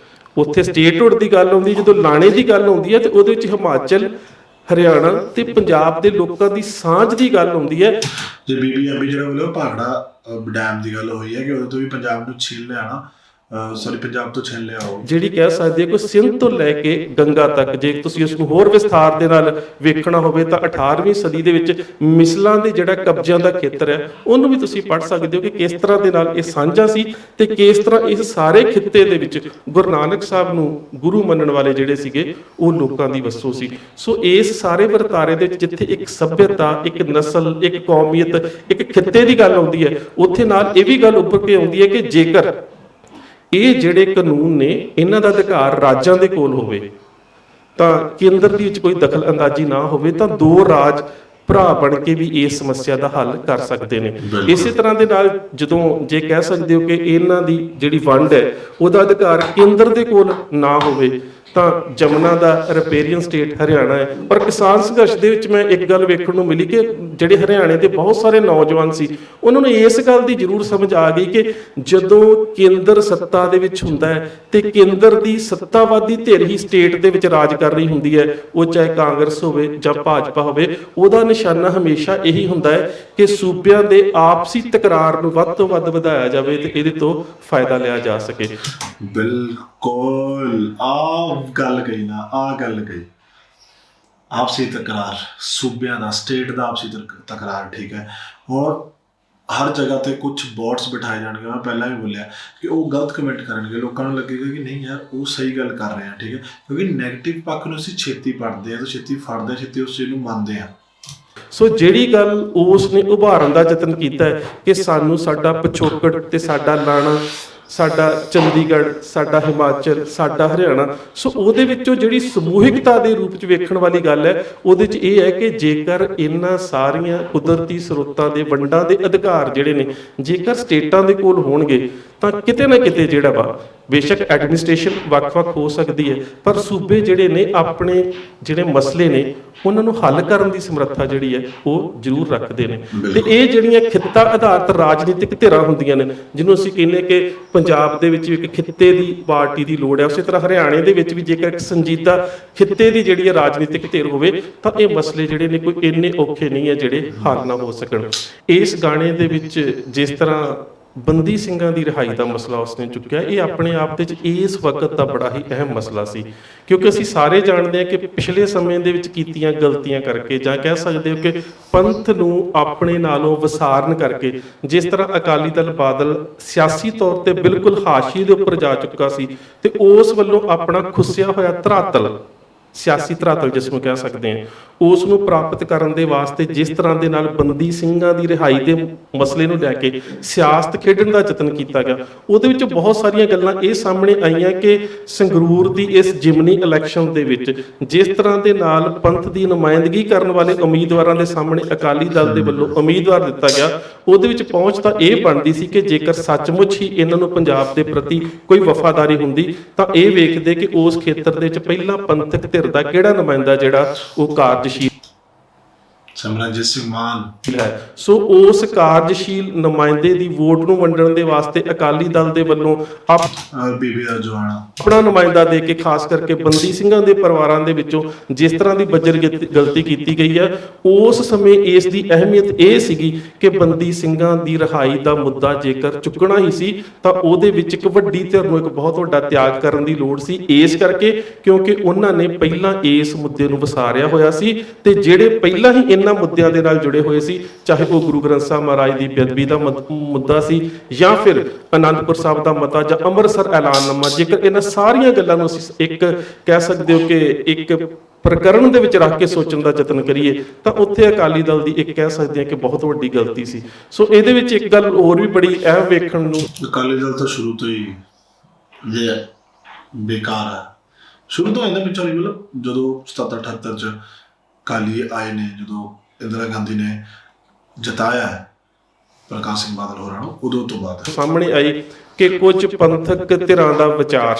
S2: ਉੱਥੇ ਸਟੇਟਹੁੱਡ ਦੀ ਗੱਲ ਆਉਂਦੀ, ਜਦੋਂ ਲਾਣੇ ਦੀ ਗੱਲ ਆਉਂਦੀ ਹੈ ਤੇ ਉਹਦੇ ਵਿੱਚ ਹਿਮਾਚਲ ਹਰਿਆਣਾ ਤੇ ਪੰਜਾਬ ਦੇ ਲੋਕਾਂ ਦੀ ਸਾਂਝ ਦੀ ਗੱਲ ਹੁੰਦੀ ਹੈ।
S1: ਜੇ BBMP ਜਿਹੜਾ ਮਤਲਬ ਭਾਖੜਾ ਡੈਮ ਦੀ ਗੱਲ ਹੋਈ ਹੈ ਕਿ ਉਹਦੇ ਤੋਂ ਵੀ ਪੰਜਾਬ ਨੂੰ ਛੀਨ ਲਿਆ ਨਾ, ਪੰਜਾਬ ਤੋਂ ਛੀਨ ਲਿਆ ਉਹ,
S2: ਜਿਹੜੀ ਕਹਿ ਸਕਦੇ ਕੋਈ ਸਿੰਧ ਤੋਂ ਲੈ ਕੇ ਗੰਗਾ ਤੱਕ, ਜੇ ਤੁਸੀਂ ਉਸ ਨੂੰ ਹੋਰ ਵਿਸਥਾਰ ਦੇ ਨਾਲ ਵੇਖਣਾ ਹੋਵੇ ਤਾਂ 18ਵੀਂ ਸਦੀ ਦੇ ਵਿੱਚ ਮਿਸਲਾਂ ਦੇ ਜਿਹੜਾ ਕਬਜ਼ਿਆਂ ਦਾ ਖੇਤਰ ਹੈ ਉਹਨੂੰ ਵੀ ਤੁਸੀਂ ਪੜ੍ਹ ਸਕਦੇ ਹੋ ਕਿ ਕਿਸ ਤਰ੍ਹਾਂ ਦੇ ਨਾਲ ਇਹ ਸਾਂਝਾ ਸੀ ਤੇ ਕਿਸ ਤਰ੍ਹਾਂ ਇਸ ਸਾਰੇ ਖਿੱਤੇ ਦੇ ਵਿੱਚ ਗੁਰੂ ਨਾਨਕ ਸਾਹਿਬ ਨੂੰ ਗੁਰੂ ਮੰਨਣ ਵਾਲੇ ਜਿਹੜੇ ਸੀਗੇ ਉਹ ਲੋਕਾਂ ਦੀ ਵਸੋਂ ਸੀ। ਸੋ ਇਸ ਸਾਰੇ ਵਰਤਾਰੇ ਦੇ ਵਿੱਚ ਜਿੱਥੇ ਇੱਕ ਸੱਭਿਅਤਾ, ਇੱਕ ਨਸਲ, ਇੱਕ ਕੌਮੀਅਤ, ਇੱਕ ਖਿੱਤੇ ਦੀ ਗੱਲ ਆਉਂਦੀ ਹੈ, ਉੱਥੇ ਨਾਲ ਇਹ ਵੀ ਗੱਲ ਉੱਭਰ ਕੇ ਆਉਂਦੀ ਹੈ ਕਿ ਜੇਕਰ ਇਹ ਜਿਹੜੇ ਕਾਨੂੰਨ ਨੇ ਇਹਨਾਂ ਦਾ ਅਧਿਕਾਰ ਰਾਜਾਂ ਦੇ ਕੋਲ ਹੋਵੇ ਤਾਂ ਕੇਂਦਰ ਦੇ ਵਿੱਚ ਕੋਈ ਦਖਲ ਅੰਦਾਜ਼ੀ ਨਾ ਹੋਵੇ ਤਾਂ ਦੋ ਰਾਜ ਭਰਾ ਬਣ ਕੇ ਵੀ ਇਸ ਸਮੱਸਿਆ ਦਾ ਹੱਲ ਕਰ ਸਕਦੇ ਨੇ। ਇਸੇ ਤਰ੍ਹਾਂ ਦੇ ਨਾਲ ਜਦੋਂ ਜੇ ਕਹਿ ਸਕਦੇ ਹੋ ਕਿ ਇਹਨਾਂ ਦੀ ਜਿਹੜੀ ਵੰਡ ਹੈ ਉਹਦਾ ਅਧਿਕਾਰ ਕੇਂਦਰ ਦੇ ਕੋਲ ਨਾ ਹੋਵੇ ਤਾਂ ਜਮਨਾ ਦਾ ਰਿਪੇਰੀਅਨ ਸਟੇਟ ਹਰਿਆਣਾ ਹੈ। ਪਰ ਕਿਸਾਨ ਸੰਘਰਸ਼ ਦੇ ਵਿੱਚ ਮੈਂ ਇੱਕ ਗੱਲ ਵੇਖਣ ਨੂੰ ਮਿਲੀ ਕਿ ਜਿਹੜੇ ਹਰਿਆਣੇ ਦੇ ਬਹੁਤ ਸਾਰੇ ਨੌਜਵਾਨ ਸੀ ਉਹਨਾਂ ਨੂੰ ਇਸ ਗੱਲ ਦੀ ਜ਼ਰੂਰ ਸਮਝ ਆ ਗਈ ਕਿ ਜਦੋਂ ਕੇਂਦਰ ਸੱਤਾ ਦੇ ਵਿੱਚ ਹੁੰਦਾ ਹੈ ਤੇ ਕੇਂਦਰ ਦੀ ਸੱਤਾਵਾਦੀ ਧਿਰ ਹੀ ਸਟੇਟ ਦੇ ਵਿੱਚ ਰਾਜ ਕਰ ਰਹੀ ਹੁੰਦੀ ਹੈ, ਉਹ ਚਾਹੇ ਕਾਂਗਰਸ ਹੋਵੇ ਜਾਂ ਭਾਜਪਾ ਹੋਵੇ, ਉਹਦਾ ਨਿਸ਼ਾਨਾ ਹਮੇਸ਼ਾ ਇਹੀ ਹੁੰਦਾ ਹੈ ਕਿ ਸੂਬਿਆਂ ਦੇ ਆਪਸੀ ਤਕਰਾਰ ਨੂੰ ਵੱਧ ਤੋਂ ਵੱਧ ਵਧਾਇਆ ਜਾਵੇ ਤੇ ਇਹਦੇ ਤੋਂ ਫਾਇਦਾ ਲਿਆ ਜਾ ਸਕੇ।
S1: ਬਿਲਕੁਲ ਗੱਲ ਕਹੀ ਨਾ, ਗੱਲ ਕਹੀ, ਆਪਸੀ ਤਕਰਾਰ, ਸੂਬਿਆਂ ਦਾ, ਸਟੇਟ ਦਾ ਆਪਸੀ ਤਕਰਾਰ, ਠੀਕ ਹੈ। ਔਰ ਹਰ ਜਗ੍ਹਾ ਤੇ ਕੁਝ ਬੋਟਸ ਬਿਠਾਏ ਜਾਣਗੇ, ਮੈਂ ਪਹਿਲਾਂ ਵੀ ਬੋਲਿਆ ਕਿ ਉਹ ਗਲਤ ਕਮੈਂਟ ਕਰਨਗੇ, ਲੋਕਾਂ ਨੂੰ ਲੱਗੇਗਾ ਕਿ ਨਹੀਂ ਯਾਰ ਉਹ ਸਹੀ ਗੱਲ ਕਰ ਰਹੇ ਆ, ਠੀਕ ਹੈ, ਕਿਉਂਕਿ ਨੈਗੇਟਿਵ ਪੱਖ ਨੂੰ ਅਸੀਂ ਛੇਤੀ ਪੜ੍ਹਦੇ ਆ ਤੇ ਛੇਤੀ ਫੜਦੇ, ਛੇਤੀ ਉਸ ਚੀਜ਼ ਨੂੰ ਮੰਨਦੇ ਆ।
S2: ਸੋ ਜਿਹੜੀ ਗੱਲ ਉਸ ਨੇ ਉਭਾਰਨ ਦਾ ਯਤਨ ਕੀਤਾ ਹੈ ਕਿ ਸਾਨੂੰ ਸਾਡਾ ਪਿਛੋਕੜ ਤੇ ਸਾਡਾ ਲਾਣਾ, ਸਾਡਾ ਚੰਡੀਗੜ੍ਹ, ਸਾਡਾ ਹਿਮਾਚਲ, ਸਾਡਾ ਹਰਿਆਣਾ, ਸੋ ਉਹਦੇ ਵਿੱਚੋਂ ਜਿਹੜੀ ਸਮੂਹਿਕਤਾ ਦੇ ਰੂਪ 'ਚ ਵੇਖਣ ਵਾਲੀ ਗੱਲ ਹੈ ਉਹਦੇ 'ਚ ਇਹ ਹੈ ਕਿ ਜੇਕਰ ਇਹਨਾਂ ਸਾਰੀਆਂ ਕੁਦਰਤੀ ਸਰੋਤਾਂ ਦੇ ਵੰਡਾਂ ਦੇ ਅਧਿਕਾਰ ਜਿਹੜੇ ਨੇ ਜੇਕਰ ਸਟੇਟਾਂ ਦੇ ਕੋਲ ਹੋਣਗੇ ਤਾਂ ਕਿਤੇ ਨਾ ਕਿਤੇ ਜਿਹੜਾ ਵਾ ਬੇਸ਼ੱਕ ਐਡਮਿਨਿਸਟ੍ਰੇਸ਼ਨ ਵੱਖ-ਵੱਖ ਹੋ ਸਕਦੀ ਹੈ ਪਰ ਸੂਬੇ ਜਿਹੜੇ ਨੇ ਆਪਣੇ ਜਿਹੜੇ ਮਸਲੇ ਨੇ ਉਹਨਾਂ ਨੂੰ ਹੱਲ ਕਰਨ ਦੀ ਸਮਰੱਥਾ ਜਿਹੜੀ ਹੈ ਉਹ ਜ਼ਰੂਰ ਰੱਖਦੇ ਨੇ। ਤੇ ਇਹ ਜਿਹੜੀਆਂ ਖਿੱਤਾ ਆਧਾਰਿਤ ਰਾਜਨੀਤਿਕ ਧਿਰਾਂ ਹੁੰਦੀਆਂ ਨੇ ਜਿਹਨੂੰ ਅਸੀਂ ਕਹਿੰਦੇ ਕਿ ਪੰਜਾਬ ਦੇ ਵਿੱਚ ਇੱਕ ਖਿੱਤੇ ਦੀ ਪਾਰਟੀ ਦੀ ਲੋੜ ਹੈ, ਉਸੇ ਤਰ੍ਹਾਂ ਹਰਿਆਣੇ ਦੇ ਵਿੱਚ ਵੀ ਜੇਕਰ ਇੱਕ ਸੰਜੀਦਾ ਖਿੱਤੇ ਦੀ ਜਿਹੜੀ ਹੈ ਰਾਜਨੀਤਿਕ ਧਿਰ ਹੋਵੇ ਤਾਂ ਇਹ ਮਸਲੇ ਜਿਹੜੇ ਨੇ ਕੋਈ ਇੰਨੇ ਔਖੇ ਨਹੀਂ ਹੈ ਜਿਹੜੇ ਹੱਲ ਨਾ ਹੋ ਸਕਣ। ਇਸ ਗਾਣੇ ਦੇ ਵਿੱਚ ਜਿਸ ਤਰ੍ਹਾਂ ਬੰਦੀ ਸਿੰਘਾਂ ਦੀ ਰਿਹਾਈ ਦਾ ਮਸਲਾ ਉਸਨੇ ਚੁੱਕਿਆ, ਇਹ ਆਪਣੇ ਆਪ ਦੇ ਵਿੱਚ ਇਸ ਵਕਤ ਦਾ ਬੜਾ ਹੀ ਅਹਿਮ ਮਸਲਾ ਸੀ ਕਿਉਂਕਿ ਅਸੀਂ ਸਾਰੇ ਜਾਣਦੇ ਹਾਂ ਕਿ ਪਿਛਲੇ ਸਮੇਂ ਦੇ ਵਿੱਚ ਕੀਤੀਆਂ ਗਲਤੀਆਂ ਕਰਕੇ ਜਾਂ ਕਹਿ ਸਕਦੇ ਹੋ ਕਿ ਪੰਥ ਨੂੰ ਆਪਣੇ ਨਾਲੋਂ ਵਿਸਾਰਨ ਕਰਕੇ ਜਿਸ ਤਰ੍ਹਾਂ ਅਕਾਲੀ ਦਲ ਬਾਦਲ ਸਿਆਸੀ ਤੌਰ ਤੇ ਬਿਲਕੁਲ ਹਾਸ਼ੀਏ ਦੇ ਉੱਪਰ ਜਾ ਚੁੱਕਾ ਸੀ ਤੇ ਉਸ ਵੱਲੋਂ ਆਪਣਾ ਖੁੱਸਿਆ ਹੋਇਆ ਧਰਾਤਲ, ਸਿਆਸੀ ਧਰਾਤਲ ਜਿਸ ਨੂੰ ਕਹਿ ਸਕਦੇ ਹਾਂ, ਉਸ ਨੂੰ ਪ੍ਰਾਪਤ ਕਰਨ ਦੇ ਵਾਸਤੇ ਜਿਸ ਤਰ੍ਹਾਂ ਦੇ ਨਾਲ ਬੰਦੀ ਸਿੰਘਾਂ ਦੀ ਰਿਹਾਈ ਦੇ ਮਸਲੇ ਨੂੰ ਲੈ ਕੇ ਸਿਆਸਤ ਖੇਡਣ ਦਾ ਯਤਨ ਕੀਤਾ ਗਿਆ, ਉਹਦੇ ਵਿੱਚ ਬਹੁਤ ਸਾਰੀਆਂ ਗੱਲਾਂ ਇਹ ਸਾਹਮਣੇ ਆਈਆਂ ਕਿ ਸੰਗਰੂਰ ਦੀ ਇਸ ਜਿਮਨੀ ਇਲੈਕਸ਼ਨ ਦੇ ਵਿੱਚ ਜਿਸ ਤਰ੍ਹਾਂ ਦੇ ਨਾਲ ਪੰਥ ਦੀ ਨੁਮਾਇੰਦਗੀ ਕਰਨ ਵਾਲੇ ਉਮੀਦਵਾਰਾਂ ਦੇ ਸਾਹਮਣੇ ਅਕਾਲੀ ਦਲ ਦੇ ਵੱਲੋਂ ਉਮੀਦਵਾਰ ਦਿੱਤਾ ਗਿਆ, ਉਹਦੇ ਵਿੱਚ ਪਹੁੰਚ ਤਾਂ ਇਹ ਬਣਦੀ ਸੀ ਕਿ ਜੇਕਰ ਸੱਚਮੁੱਚ ਹੀ ਇਹਨਾਂ ਨੂੰ ਪੰਜਾਬ ਦੇ ਪ੍ਰਤੀ ਕੋਈ ਵਫਾਦਾਰੀ ਹੁੰਦੀ ਤਾਂ ਇਹ ਵੇਖਦੇ ਕਿ ਉਸ ਖੇਤਰ ਦੇ ਵਿੱਚ ਪਹਿਲਾਂ ਪੰਥਕ ਧਿਰ ਦਾ ਕਿਹੜਾ ਨੁਮਾਇੰਦਾ ਜਿਹੜਾ ਉਹ ਕਾਰਜਸ਼ੀਲ
S1: ਸਿਮਰਨਜੀਤ ਸਿੰਘ ਮਾਨ
S2: ਹੈ। ਸੋ ਉਸ ਕਾਰਜਸ਼ੀਲ ਨੁਮਾਇੰਦੇ ਦੀ ਵੋਟ ਨੂੰ ਵੰਡਣ ਦੇ ਵਾਸਤੇ ਅਕਾਲੀ ਦਲ ਦੇ ਵੱਲੋਂ
S1: ਬੀਬੀ ਦਾ ਜਵਾਨਾ
S2: ਆਪਣਾ ਨੁਮਾਇੰਦਾ ਦੇ ਕੇ ਖਾਸ ਕਰਕੇ ਬੰਦੀ ਸਿੰਘਾਂ ਦੇ ਪਰਿਵਾਰਾਂ ਦੇ ਵਿੱਚੋਂ ਜਿਸ ਤਰ੍ਹਾਂ ਦੀ ਬੱਜਰ ਗਲਤੀ ਕੀਤੀ ਗਈ ਹੈ, ਉਸ ਸਮੇਂ ਇਸ ਦੀ ਅਹਿਮੀਅਤ ਇਹ ਸੀਗੀ ਕਿ ਬੰਦੀ ਸਿੰਘਾਂ ਦੀ ਰਿਹਾਈ ਦਾ ਮੁੱਦਾ ਜੇਕਰ ਚੁੱਕਣਾ ਹੀ ਸੀ ਤਾਂ ਉਹਦੇ ਵਿੱਚ ਇੱਕ ਵੱਡੀ ਧਿਰ ਨੂੰ ਇੱਕ ਬਹੁਤ ਵੱਡਾ ਤਿਆਗ ਕਰਨ ਦੀ ਲੋੜ ਸੀ, ਇਸ ਕਰਕੇ ਕਿਉਂਕਿ ਉਹਨਾਂ ਨੇ ਪਹਿਲਾਂ ਇਸ ਮੁੱਦੇ ਨੂੰ ਵਸਾਰਿਆ ਹੋਇਆ ਸੀ ਤੇ ਜਿਹੜੇ ਪਹਿਲਾਂ ਹੀ ਇਹਨਾਂ ਮੁੱਦਿਆਂ ਦੇ ਨਾਲ ਜੁੜੇ ਹੋਏ ਸੀ, ਚਾਹੇ ਉਹ ਗੁਰੂ ਗ੍ਰੰਥ ਸਾਹਿਬ ਮਹਾਰਾਜ ਦੀ ਬੇਅਦਬੀ ਦਾ ਮੁੱਦਾ ਸੀ ਜਾਂ ਫਿਰ ਅਨੰਦਪੁਰ ਸਾਹਿਬ ਦਾ ਮਤਾ ਜਾਂ ਅੰਮ੍ਰਿਤਸਰ ਐਲਾਨਨਾਮਾ, ਜੇਕਰ ਇਹਨਾਂ ਸਾਰੀਆਂ ਗੱਲਾਂ ਨੂੰ ਅਸੀਂ ਇੱਕ ਕਹਿ ਸਕਦੇ ਹੋ ਕਿ ਇੱਕ ਪ੍ਰਕਰਣ ਦੇ ਵਿੱਚ ਰੱਖ ਕੇ ਸੋਚਣ ਦਾ ਯਤਨ ਕਰੀਏ ਤਾਂ ਉੱਥੇ ਅਕਾਲੀ ਦਲ ਦੀ ਇੱਕ ਕਹਿ ਸਕਦੇ ਹਾਂ ਕਿ ਬਹੁਤ ਵੱਡੀ ਗਲਤੀ ਸੀ। ਸੋ ਇਹਦੇ ਵਿੱਚ ਇੱਕ ਗੱਲ ਹੋਰ ਵੀ ਬੜੀ ਅਹਿਮ ਵੇਖਣ ਨੂੰ,
S1: ਅਕਾਲੀ ਦਲ ਤਾਂ ਸ਼ੁਰੂ ਤੋਂ ਹੀ ਬੇਕਾਰ ਹੈ, ਸ਼ੁਰੂ ਤੋਂ ਇਹਨਾਂ ਪਿੱਛੇ ਮਤਲਬ ਜਦੋਂ 77-78 ਚ ਅਕਾਲੀ ਆਏ ਨੇ, ਜਦੋਂ ਇੰਦਰਾ ਗਾਂਧੀ ਨੇ ਜਿਤਾਇਆ ਹੈ ਪ੍ਰਕਾਸ਼ ਸਿੰਘ ਬਾਦਲ ਹੋਰਾਂ ਨੂੰ, ਉਦੋਂ ਤੋਂ ਬਾਅਦ
S2: ਸਾਹਮਣੇ ਆਈ ਕਿ ਕੁਝ ਪੰਥਕ ਧਿਰਾਂ ਦਾ ਵਿਚਾਰ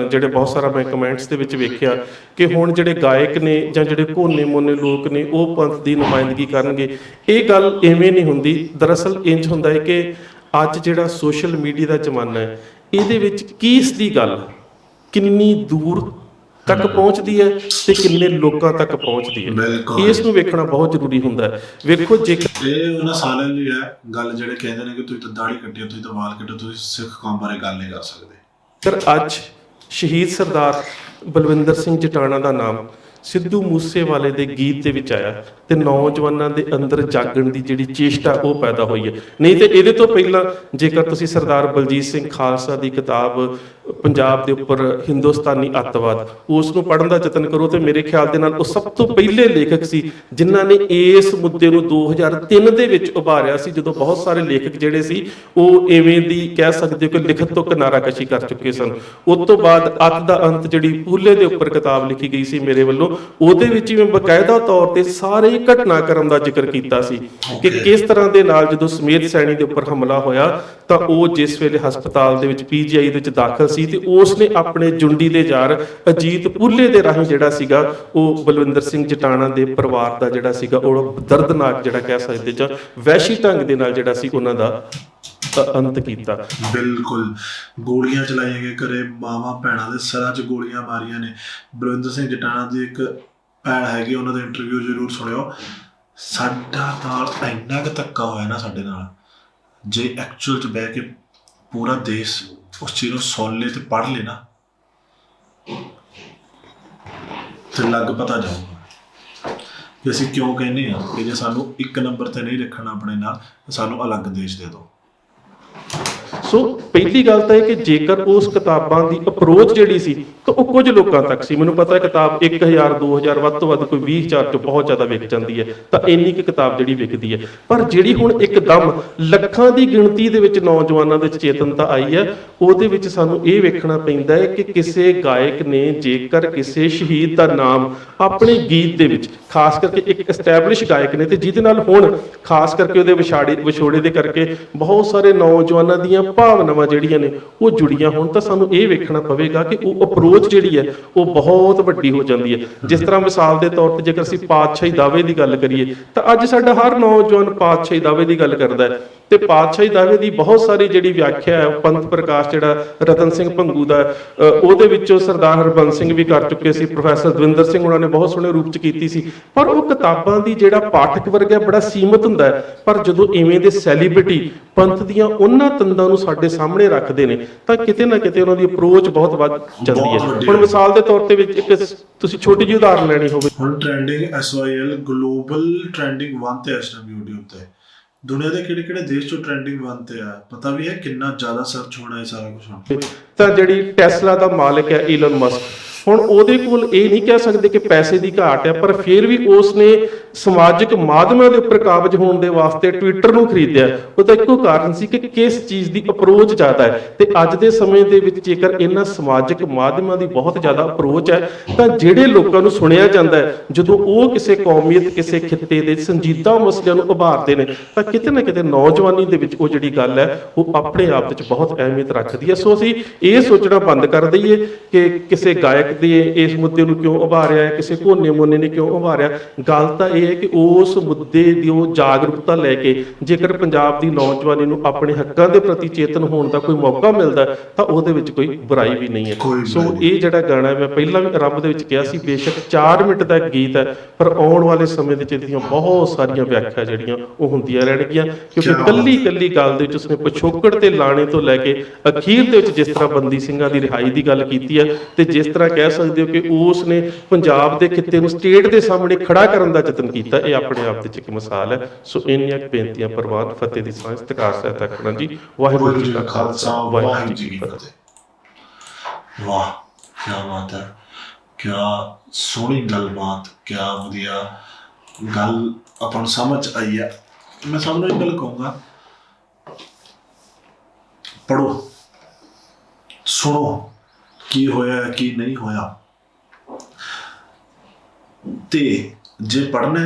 S2: ਜਿਹੜੇ ਬਹੁਤ ਸਾਰਾ ਮੈਂ ਕਮੈਂਟਸ ਦੇ ਵਿੱਚ ਵੇਖਿਆ ਕਿ ਹੁਣ ਜਿਹੜੇ ਗਾਇਕ ਨੇ ਜਾਂ ਜਿਹੜੇ ਕੋਨੇ ਮੋਨੇ ਲੋਕ ਨੇ ਉਹ ਪੰਥ ਦੀ ਨੁਮਾਇੰਦਗੀ ਕਰਨਗੇ। ਇਹ ਗੱਲ ਐਵੇਂ ਨਹੀਂ ਹੁੰਦੀ। ਦਰਅਸਲ ਇੰਜ ਹੁੰਦਾ ਹੈ ਕਿ ਅੱਜ ਜਿਹੜਾ ਸੋਸ਼ਲ ਮੀਡੀਆ ਦਾ ਜ਼ਮਾਨਾ ਹੈ ਇਹਦੇ ਵਿੱਚ ਕੀ ਇਸ ਦੀ ਗੱਲ ਕਿੰਨੀ ਦੂਰ ਤੱਕ ਪਹੁੰਚਦੀ ਹੈ ਤੇ ਕਿੰਨੇ ਲੋਕਾਂ ਤੱਕ ਪਹੁੰਚਦੀ ਹੈ,
S1: ਬਿਲਕੁਲ।
S2: ਇਸ ਨੂੰ ਵੇਖਣਾ ਬਹੁਤ ਜ਼ਰੂਰੀ ਹੁੰਦਾ ਹੈ। ਵੇਖੋ ਜੇਕਰ
S1: ਇਹ ਉਹਨਾਂ ਸਾਰਿਆਂ ਲਈ ਹੈ ਗੱਲ, ਜਿਹੜੇ ਕਹਿੰਦੇ ਨੇ ਕਿ ਤੁਸੀਂ ਤਾਂ ਦਾੜੀ ਕੱਟੀ, ਤੁਸੀਂ ਤਾਂ ਵਾਲ ਕੱਟੋ, ਤੁਸੀਂ ਸਿੱਖ ਕੌਮ ਬਾਰੇ ਗੱਲ ਨਹੀਂ ਕਰ ਸਕਦੇ।
S2: ਪਰ ਅੱਜ ਸ਼ਹੀਦ ਸਰਦਾਰ ਬਲਵਿੰਦਰ ਸਿੰਘ ਜਟਾਣਾ ਦਾ ਨਾਮ ਸਿੱਧੂ ਮੂਸੇਵਾਲੇ ਦੇ ਗੀਤ ਦੇ ਵਿੱਚ ਆਇਆ ਤੇ ਨੌਜਵਾਨਾਂ ਦੇ ਅੰਦਰ ਜਾਗਣ ਦੀ ਜਿਹੜੀ ਚੇਸ਼ਟਾ ਉਹ ਪੈਦਾ ਹੋਈ ਹੈ। ਨਹੀਂ ਤੇ ਇਹਦੇ ਤੋਂ ਪਹਿਲਾਂ ਜੇਕਰ ਤੁਸੀਂ ਸਰਦਾਰ ਬਲਜੀਤ ਸਿੰਘ ਖਾਲਸਾ ਦੀ ਕਿਤਾਬ ਪੰਜਾਬ ਦੇ ਉੱਪਰ ਹਿੰਦੁਸਤਾਨੀ ਅੱਤਵਾਦ ਉਸ ਨੂੰ ਪੜ੍ਹਨ ਦਾ ਯਤਨ ਕਰੋ ਤੇ ਮੇਰੇ ਖਿਆਲ ਦੇ ਨਾਲ ਉਹ ਸਭ ਤੋਂ ਪਹਿਲੇ ਲੇਖਕ ਸੀ ਜਿਨ੍ਹਾਂ ਨੇ ਇਸ ਮੁੱਦੇ ਨੂੰ 2003 ਦੇ ਵਿੱਚ ਉਭਾਰਿਆ ਸੀ, ਜਦੋਂ ਬਹੁਤ ਸਾਰੇ ਲੇਖਕ ਜਿਹੜੇ ਸੀ ਉਹ ਐਵੇਂ ਦੀ ਕਹਿ ਸਕਦੇ ਹੋ ਕਿ ਲਿਖਤ ਤੋਂ ਕਿਨਾਰਾਕਸ਼ੀ ਕਰ ਚੁੱਕੇ ਸਨ। ਉਸ ਤੋਂ ਬਾਅਦ ਅੱਤ ਦਾ ਅੰਤ ਜਿਹੜੀ ਪੂਲੇ ਦੇ ਉੱਪਰ ਕਿਤਾਬ ਲਿਖੀ ਗਈ ਸੀ ਮੇਰੇ ਵੱਲੋਂ, ਉਹਦੇ ਵਿੱਚ ਮੈਂ ਬਕਾਇਦਾ ਤੌਰ ਤੇ ਸਾਰੇ ਘਟਨਾਕ੍ਰਮ ਦਾ ਜ਼ਿਕਰ ਕੀਤਾ ਸੀ ਕਿ ਕਿਸ ਤਰ੍ਹਾਂ ਦੇ ਨਾਲ ਜਦੋਂ ਸਮੇਤ ਸੈਣੀ ਦੇ ਉੱਪਰ ਹਮਲਾ ਹੋਇਆ ਤਾਂ ਉਹ ਜਿਸ ਵੇਲੇ ਹਸਪਤਾਲ ਦੇ ਵਿੱਚ PGI ਦੇ ਵਿੱਚ ਦਾਖਲ ਸੀ ਤੇ ਉਸ ਨੇ ਆਪਣੇ ਜੁੰਡੀ ਦੇ ਯਾਰ ਅਜੀਤ ਪੂਲੇ ਦੇ ਰਾਹੀਂ ਜਿਹੜਾ ਸੀਗਾ ਉਹ ਬਲਵਿੰਦਰ ਸਿੰਘ ਜਟਾਣਾ ਦੇ ਪਰਿਵਾਰ ਦਾ ਜਿਹੜਾ ਸੀਗਾ ਉਹ ਦਰਦਨਾਕ ਜਿਹੜਾ ਕਹਿ ਸਕਦੇ ਜਾਂ ਵਹਿਸ਼ੀ ਢੰਗ ਦੇ ਨਾਲ ਜਿਹੜਾ ਸੀ ਉਹਨਾਂ ਦਾ ਅੰਤ ਕੀਤਾ।
S1: ਬਿਲਕੁਲ, ਗੋਲੀਆਂ ਚਲਾਈਆਂ ਗਈਆਂ ਘਰੇ, ਮਾਵਾਂ ਭੈਣਾਂ ਦੇ ਸਿਰਾਂ 'ਚ ਗੋਲੀਆਂ ਮਾਰੀਆਂ ਨੇ। ਬਲਵਿੰਦਰ ਸਿੰਘ ਜਟਾਣਾ ਦੀ ਇੱਕ ਭੈਣ ਹੈਗੀ, ਉਹਨਾਂ ਦਾ ਇੰਟਰਵਿਊ ਜ਼ਰੂਰ ਸੁਣਿਓ। ਸਾਡਾ ਨਾਲ ਇੰਨਾ ਕੁ ਧੱਕਾ ਹੋਇਆ ਨਾ ਸਾਡੇ ਨਾਲ, ਜੇ ਐਕਚੁਅਲ 'ਚ ਬਹਿ ਕੇ ਪੂਰਾ ਦੇਸ਼ ਉਸ ਚੀਜ਼ ਨੂੰ ਸੁਣ ਲੇ ਤੇ ਪੜ੍ਹ ਲੇ ਨਾ ਤੇ ਲੱਗ ਪਤਾ ਜਾਊਗਾ ਕਿ ਅਸੀਂ ਕਿਉਂ ਕਹਿੰਦੇ ਹਾਂ ਕਿ ਜੇ ਸਾਨੂੰ ਇੱਕ ਨੰਬਰ ਤੇ ਨਹੀਂ ਰੱਖਣਾ ਆਪਣੇ ਨਾਲ, ਸਾਨੂੰ ਅਲੱਗ ਦੇਸ਼ ਦੇ ਦਿਓ।
S2: ਸੋ ਪਹਿਲੀ ਗੱਲ ਤਾਂ ਇਹ ਕਿ ਜੇਕਰ ਉਸ ਕਿਤਾਬਾਂ ਦੀ ਅਪਰੋਚ ਜਿਹੜੀ ਸੀ ਤਾਂ ਉਹ ਕੁਝ ਲੋਕਾਂ ਤੱਕ ਸੀ। ਮੈਨੂੰ ਪਤਾ ਹੈ ਕਿਤਾਬ 1000 2000 ਵੱਧ ਤੋਂ ਵੱਧ ਕੋਈ 20000 ਤੋਂ ਬਹੁਤ ਜ਼ਿਆਦਾ ਵਿਕ ਜਾਂਦੀ ਹੈ, ਤਾਂ ਇੰਨੀ ਕਿ ਕਿਤਾਬ ਜਿਹੜੀ ਵਿਕਦੀ ਹੈ। ਪਰ ਜਿਹੜੀ ਹੁਣ ਇੱਕਦਮ ਲੱਖਾਂ ਦੀ ਗਿਣਤੀ ਦੇ ਵਿੱਚ ਨੌਜਵਾਨਾਂ ਦੇ ਵਿੱਚ ਚੇਤਨਤਾ ਆਈ ਹੈ, ਉਹਦੇ ਵਿੱਚ ਸਾਨੂੰ ਇਹ ਵੇਖਣਾ ਪੈਂਦਾ ਹੈ ਕਿ ਕਿਸੇ ਗਾਇਕ ਨੇ ਜੇਕਰ ਕਿਸੇ ਸ਼ਹੀਦ ਦਾ ਨਾਮ ਆਪਣੇ ਗੀਤ ਦੇ ਵਿੱਚ, ਖਾਸ ਕਰਕੇ ਇੱਕ ਐਸਟੈਬਲਿਸ਼ ਗਾਇਕ ਨੇ ਤੇ ਜਿਹਦੇ ਨਾਲ ਹੁਣ ਖਾਸ ਕਰਕੇ ਉਹਦੇ ਵਿਛੋੜੇ ਦੇ ਕਰਕੇ ਬਹੁਤ ਸਾਰੇ ਨੌਜਵਾਨਾਂ ਦੀਆਂ ਭਾਵਨਾਵਾਂ ਜਿਹੜੀਆਂ ਨੇ ਉਹ ਜੁੜੀਆਂ ਹੋਣ, ਤਾਂ ਸਾਨੂੰ ਇਹ ਵੇਖਣਾ ਪਵੇਗਾ ਕਿ ਉਹ ਅਪਰੋਚ ਜਿਹੜੀ ਹੈ ਉਹ ਬਹੁਤ ਵੱਡੀ ਹੋ ਜਾਂਦੀ ਹੈ। ਜਿਸ ਤਰ੍ਹਾਂ ਮਿਸਾਲ ਦੇ ਤੌਰ ਤੇ ਜੇਕਰ ਅਸੀਂ ਪਾਤਸ਼ਾਹੀ ਦਾਅਵੇ ਦੀ ਗੱਲ ਕਰੀਏ ਤਾਂ ਅੱਜ ਸਾਡਾ ਹਰ ਨੌਜਵਾਨ ਪਾਤਸ਼ਾਹੀ ਦਾਅਵੇ ਦੀ ਗੱਲ ਕਰਦਾ ਹੈ ਤੇ ਪਾਤਸ਼ਾਹੀ ਦਾਅਵੇ ਦੀ ਬਹੁਤ ਸਾਰੀ ਜਿਹੜੀ ਵਿਆਖਿਆ ਹੈ ਪੰਥ ਪ੍ਰਕਾਸ਼ ਜਿਹੜਾ ਰਤਨ ਸਿੰਘ ਭੰਗੂ ਦਾ ਉਹਦੇ ਵਿੱਚੋਂ ਸਰਦਾਰ ਹਰਬੰਸ ਸਿੰਘ ਵੀ ਕਰ ਚੁੱਕੇ ਸੀ, ਪ੍ਰੋਫੈਸਰ ਦਵਿੰਦਰ ਸਿੰਘ ਉਹਨਾਂ ਨੇ ਬਹੁਤ ਸੋਹਣੇ ਰੂਪ ਚ ਕੀਤੀ ਸੀ। ਪਰ ਉਹ ਕਿਤਾਬਾਂ ਦੀ ਜਿਹੜਾ ਪਾਠਕ ਵਰਗ ਹੈ ਬੜਾ ਸੀਮਤ ਹੁੰਦਾ ਹੈ, ਪਰ ਜਦੋਂ ਇਵੇਂ ਦੇ ਸੈਲੀਬ੍ਰਿਟੀ ਪੰਥ ਦੀਆਂ ਉਹਨਾਂ ਤੰਦਾਂ ਨੂੰ ਸਾਡੇ ਸਾਹਮਣੇ ਰੱਖਦੇ ਨੇ ਤਾਂ ਕਿਤੇ ਨਾ ਕਿਤੇ ਉਹਨਾਂ ਦੀ ਅਪਰੋਚ ਬਹੁਤ ਵੱਧ ਜਾਂਦੀ ਹੈ। ਹੁਣ ਮਿਸਾਲ ਦੇ ਤੌਰ ਤੇ ਵਿੱਚ ਇੱਕ ਤੁਸੀਂ ਛੋਟੀ ਜਿਹੀ ਉਦਾਹਰਨ ਲੈਣੀ ਹੋਵੇ,
S1: ਹੁਣ ਟ੍ਰੈਂਡਿੰਗ SYL ਗਲੋਬਲ ਟ੍ਰੈਂਡਿੰਗ 1 ਤੇ ਇਸ ਟਾਈਮ YouTube ਤੇ ਦੁਨੀਆ ਦੇ ਕਿਹੜੇ ਦੇਸ਼ ਚੋਂ ਟ੍ਰੈਂਡਿੰਗ 1 ਤੇ ਆ, ਪਤਾ ਵੀ ਹੈ ਕਿੰਨਾ ਜ਼ਿਆਦਾ ਸਰਚ ਹੋਣਾ ਹੈ ਸਾਰਾ ਕੁਝ।
S2: ਤਾਂ ਜਿਹੜੀ ਟੈਸਲਾ ਦਾ ਮਾਲਕ ਹੈ ਈਲਨ ਮਸਕ, ਹੁਣ ਉਹਦੇ ਕੋਲ ਇਹ ਨਹੀਂ ਕਹਿ ਸਕਦੇ ਕਿ ਪੈਸੇ ਦੀ ਘਾਟ ਹੈ, ਪਰ ਫਿਰ ਵੀ ਉਸ ਨੇ ਸਮਾਜਿਕ ਮਾਧਿਅਮਾਂ ਦੇ ਉੱਪਰ ਕਾਬਜ ਹੋਣ ਦੇ ਵਾਸਤੇ ਟਵਿੱਟਰ ਨੂੰ ਖਰੀਦਿਆ। ਉਹਦਾ ਇੱਕੋ ਕਾਰਨ ਸੀ ਕਿ ਕਿਸ ਚੀਜ਼ ਦੀ ਅਪਰੋਚ ਜ਼ਿਆਦਾ ਹੈ। ਤੇ ਅੱਜ ਦੇ ਸਮੇਂ ਦੇ ਵਿੱਚ ਜੇਕਰ ਇਹਨਾਂ ਸਮਾਜਿਕ ਮਾਧਿਅਮਾਂ ਦੀ ਬਹੁਤ ਜ਼ਿਆਦਾ ਅਪਰੋਚ ਹੈ ਤਾਂ ਜਿਹੜੇ ਲੋਕਾਂ ਨੂੰ ਸੁਣਿਆ ਜਾਂਦਾ ਹੈ ਜਦੋਂ ਉਹ ਕਿਸੇ ਕੌਮੀਅਤ ਕਿਸੇ ਖਿੱਤੇ ਦੇ ਸੰਜੀਦਾ ਮਸਲਿਆਂ ਨੂੰ ਉਭਾਰਦੇ ਨੇ ਤਾਂ ਕਿਤੇ ਨਾ ਕਿਤੇ ਨੌਜਵਾਨੀ ਦੇ ਵਿੱਚ ਉਹ ਜਿਹੜੀ ਗੱਲ ਹੈ ਉਹ ਆਪਣੇ ਆਪ ਵਿੱਚ ਬਹੁਤ ਅਹਿਮੀਅਤ ਰੱਖਦੀ ਹੈ। ਸੋ ਅਸੀਂ ਇਹ ਸੋਚਣਾ ਬੰਦ ਕਰ ਦਈਏ ਕਿ ਕਿਸੇ ਗਾਇਕ ਦੇ ਇਸ ਮੁੱਦੇ ਨੂੰ ਕਿਉਂ ਉਭਾਰਿਆ ਹੈ, ਕਿਸੇ ਕੋਨੇ ਮੋਨੇ ਨੇ ਕਿਉਂ ਉਭਾਰਿਆ। ਗੱਲ ਤਾਂ ਇਹ ਹੈ ਕਿ ਉਸ ਮੁੱਦੇ ਦੀ ਉਹ ਜਾਗਰੂਕਤਾ ਲੈ ਕੇ ਜੇਕਰ ਪੰਜਾਬ ਦੀ ਨੌਜਵਾਨੀ ਨੂੰ ਆਪਣੇ ਹੱਕਾਂ ਦੇ ਪ੍ਰਤੀ ਚੇਤਨ ਹੋਣ ਦਾ ਕੋਈ ਮੌਕਾ ਮਿਲਦਾ ਤਾਂ ਉਹਦੇ ਵਿੱਚ ਕੋਈ ਬੁਰਾਈ ਵੀ ਨਹੀਂ ਹੈ। ਸੋ ਇਹ ਜਿਹੜਾ ਗਾਣਾ ਮੈਂ ਪਹਿਲਾਂ ਵੀ ਆਰੰਭ ਦੇ ਵਿੱਚ ਕਿਹਾ ਸੀ, ਬੇਸ਼ੱਕ 4 ਮਿੰਟ ਦਾ ਗੀਤ ਹੈ ਪਰ ਆਉਣ ਵਾਲੇ ਸਮੇਂ ਦੇ ਵਿੱਚ ਇਹਦੀਆਂ ਬਹੁਤ ਸਾਰੀਆਂ ਵਿਆਖਿਆ ਜਿਹੜੀਆਂ ਉਹ ਹੁੰਦੀਆਂ ਰਹਿਣਗੀਆਂ, ਕਿਉਂਕਿ ਕੱਲੀ ਗੱਲ ਦੇ ਵਿੱਚ ਉਸਨੇ ਪਿਛੋਕੜ ਤੇ ਲਾਣੇ ਤੋਂ ਲੈ ਕੇ ਅਖੀਰ ਦੇ ਵਿੱਚ ਜਿਸ ਤਰ੍ਹਾਂ ਬੰਦੀ ਸਿੰਘਾਂ ਦੀ ਰਿਹਾਈ ਦੀ ਗੱਲ ਕੀਤੀ ਹੈ ਤੇ ਜਿਸ ਤਰ੍ਹਾਂ ਕਹਿ ਸਕਦੇ ਹੋ ਕਿ ਉਸ ਨੇ ਪੰਜਾਬ ਦੇ ਖਿੱਤੇ ਨੂੰ ਸਟੇਟ ਦੇ ਸਾਹਮਣੇ ਖੜਾ ਕਰਨ ਦਾ ਯਤਨ ਕੀਤਾ, ਇਹ ਆਪਣੇ ਆਪ ਵਿੱਚ ਇੱਕ ਮਿਸਾਲ ਹੈ। ਸੋ ਇੰਨੀਆਂ ਬੇਨਤੀਆਂ ਪ੍ਰਵਾਨ ਫਤਿਹ ਦੀ ਸਾਂਝ ਸਤਿਕਾਰ ਸਹਿਤ ਕਰਨਾ ਜੀ। ਵਾਹਿਗੁਰੂ ਜੀ ਕਾ ਖਾਲਸਾ ਵਾਹਿਗੁਰੂ ਜੀ ਕੀ ਫਤਿਹ।
S1: ਵਾਹ, ਕੀ ਬਾਤ ਹੈ, ਕੀ ਸੋਹਣੀ ਗੱਲਬਾਤ, ਕੀ ਵਧੀਆ ਗੱਲ ਆਪਾਂ ਨੂੰ ਸਮਝ ਆਈ ਹੈ। ਮੈਂ ਸਭ ਨੂੰ ਇੱਕ ਗੱਲ ਕਹੂੰਗਾ, ਪੜ੍ਹੋ, ਸੁਣੋ ਕੀ ਹੋਇਆ ਕੀ ਨਹੀਂ ਹੋਇਆ, ਤੇ ਜੇ ਪੜ੍ਹਨਾ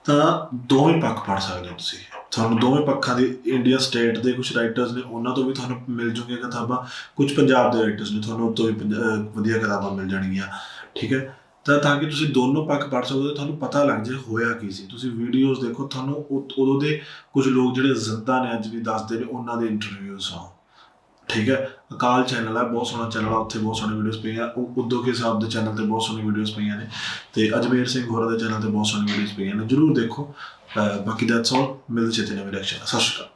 S1: ਤਾਂ ਦੋਵੇਂ ਪੱਖ ਪੜ੍ਹ ਸਕਦੇ ਹੋ ਤੁਸੀਂ। ਤੁਹਾਨੂੰ ਦੋਵੇਂ ਪੱਖਾਂ ਦੀ, ਇੰਡੀਆ ਸਟੇਟ ਦੇ ਕੁਝ ਰਾਈਟਰਸ ਨੇ ਉਹਨਾਂ ਤੋਂ ਵੀ ਤੁਹਾਨੂੰ ਮਿਲ ਜੂਗੀਆਂ ਕਿਤਾਬਾਂ, ਕੁਝ ਪੰਜਾਬ ਦੇ ਰਾਈਟਰਸ ਨੇ ਤੁਹਾਨੂੰ ਉਹ ਤੋਂ ਵੀ ਵਧੀਆ ਕਿਤਾਬਾਂ ਮਿਲ ਜਾਣਗੀਆਂ, ਠੀਕ ਹੈ। ਤਾਂ ਕਿ ਤੁਸੀਂ ਦੋਨੋਂ ਪੱਖ ਪੜ੍ਹ ਸਕਦੇ, ਤੁਹਾਨੂੰ ਪਤਾ ਲੱਗ ਜਾਏ ਹੋਇਆ ਕੀ ਸੀ। ਤੁਸੀਂ ਵੀਡੀਓਜ਼ ਦੇਖੋ, ਤੁਹਾਨੂੰ ਉਦੋਂ ਦੇ ਕੁਝ ਲੋਕ ਜਿਹੜੇ ਜ਼ਿੰਦਾ ਨੇ ਅੱਜ ਵੀ ਦੱਸਦੇ ਨੇ ਉਹਨਾਂ ਦੇ ਇੰਟਰਵਿਊਜ਼ ਆ, ਠੀਕ ਹੈ। ਅਕਾਲ ਚੈਨਲ ਹੈ, ਬਹੁਤ ਸੋਹਣਾ ਚੈਨਲ ਆ, ਉੱਥੇ ਬਹੁਤ ਸੋਹਣੀ ਵੀਡੀਓਜ਼ ਪਈਆਂ। ਉਦੋਕੇ ਸਾਹਿਬ ਦੇ ਚੈਨਲ ਤੇ ਬਹੁਤ ਸੋਹਣੀ ਵੀਡੀਓਜ਼ ਪਈਆਂ ਨੇ, ਤੇ ਅਜਮੇਰ ਸਿੰਘ ਹੋਰਾਂ ਦੇ ਚੈਨਲ ਤੇ ਬਹੁਤ ਸੋਹਣੀ ਵੀਡੀਓਜ਼ ਪਈਆਂ ਨੇ, ਜਰੂਰ ਦੇਖੋ। ਬਾਕੀ ਦੈਟਸ ਆਲ, ਮਿਲਦੇ ਛੇਤੀ ਨਵੇਂ ਰਿਐਕਸ਼ਨ। ਸਤਿ ਸ਼੍ਰੀ ਅਕਾਲ।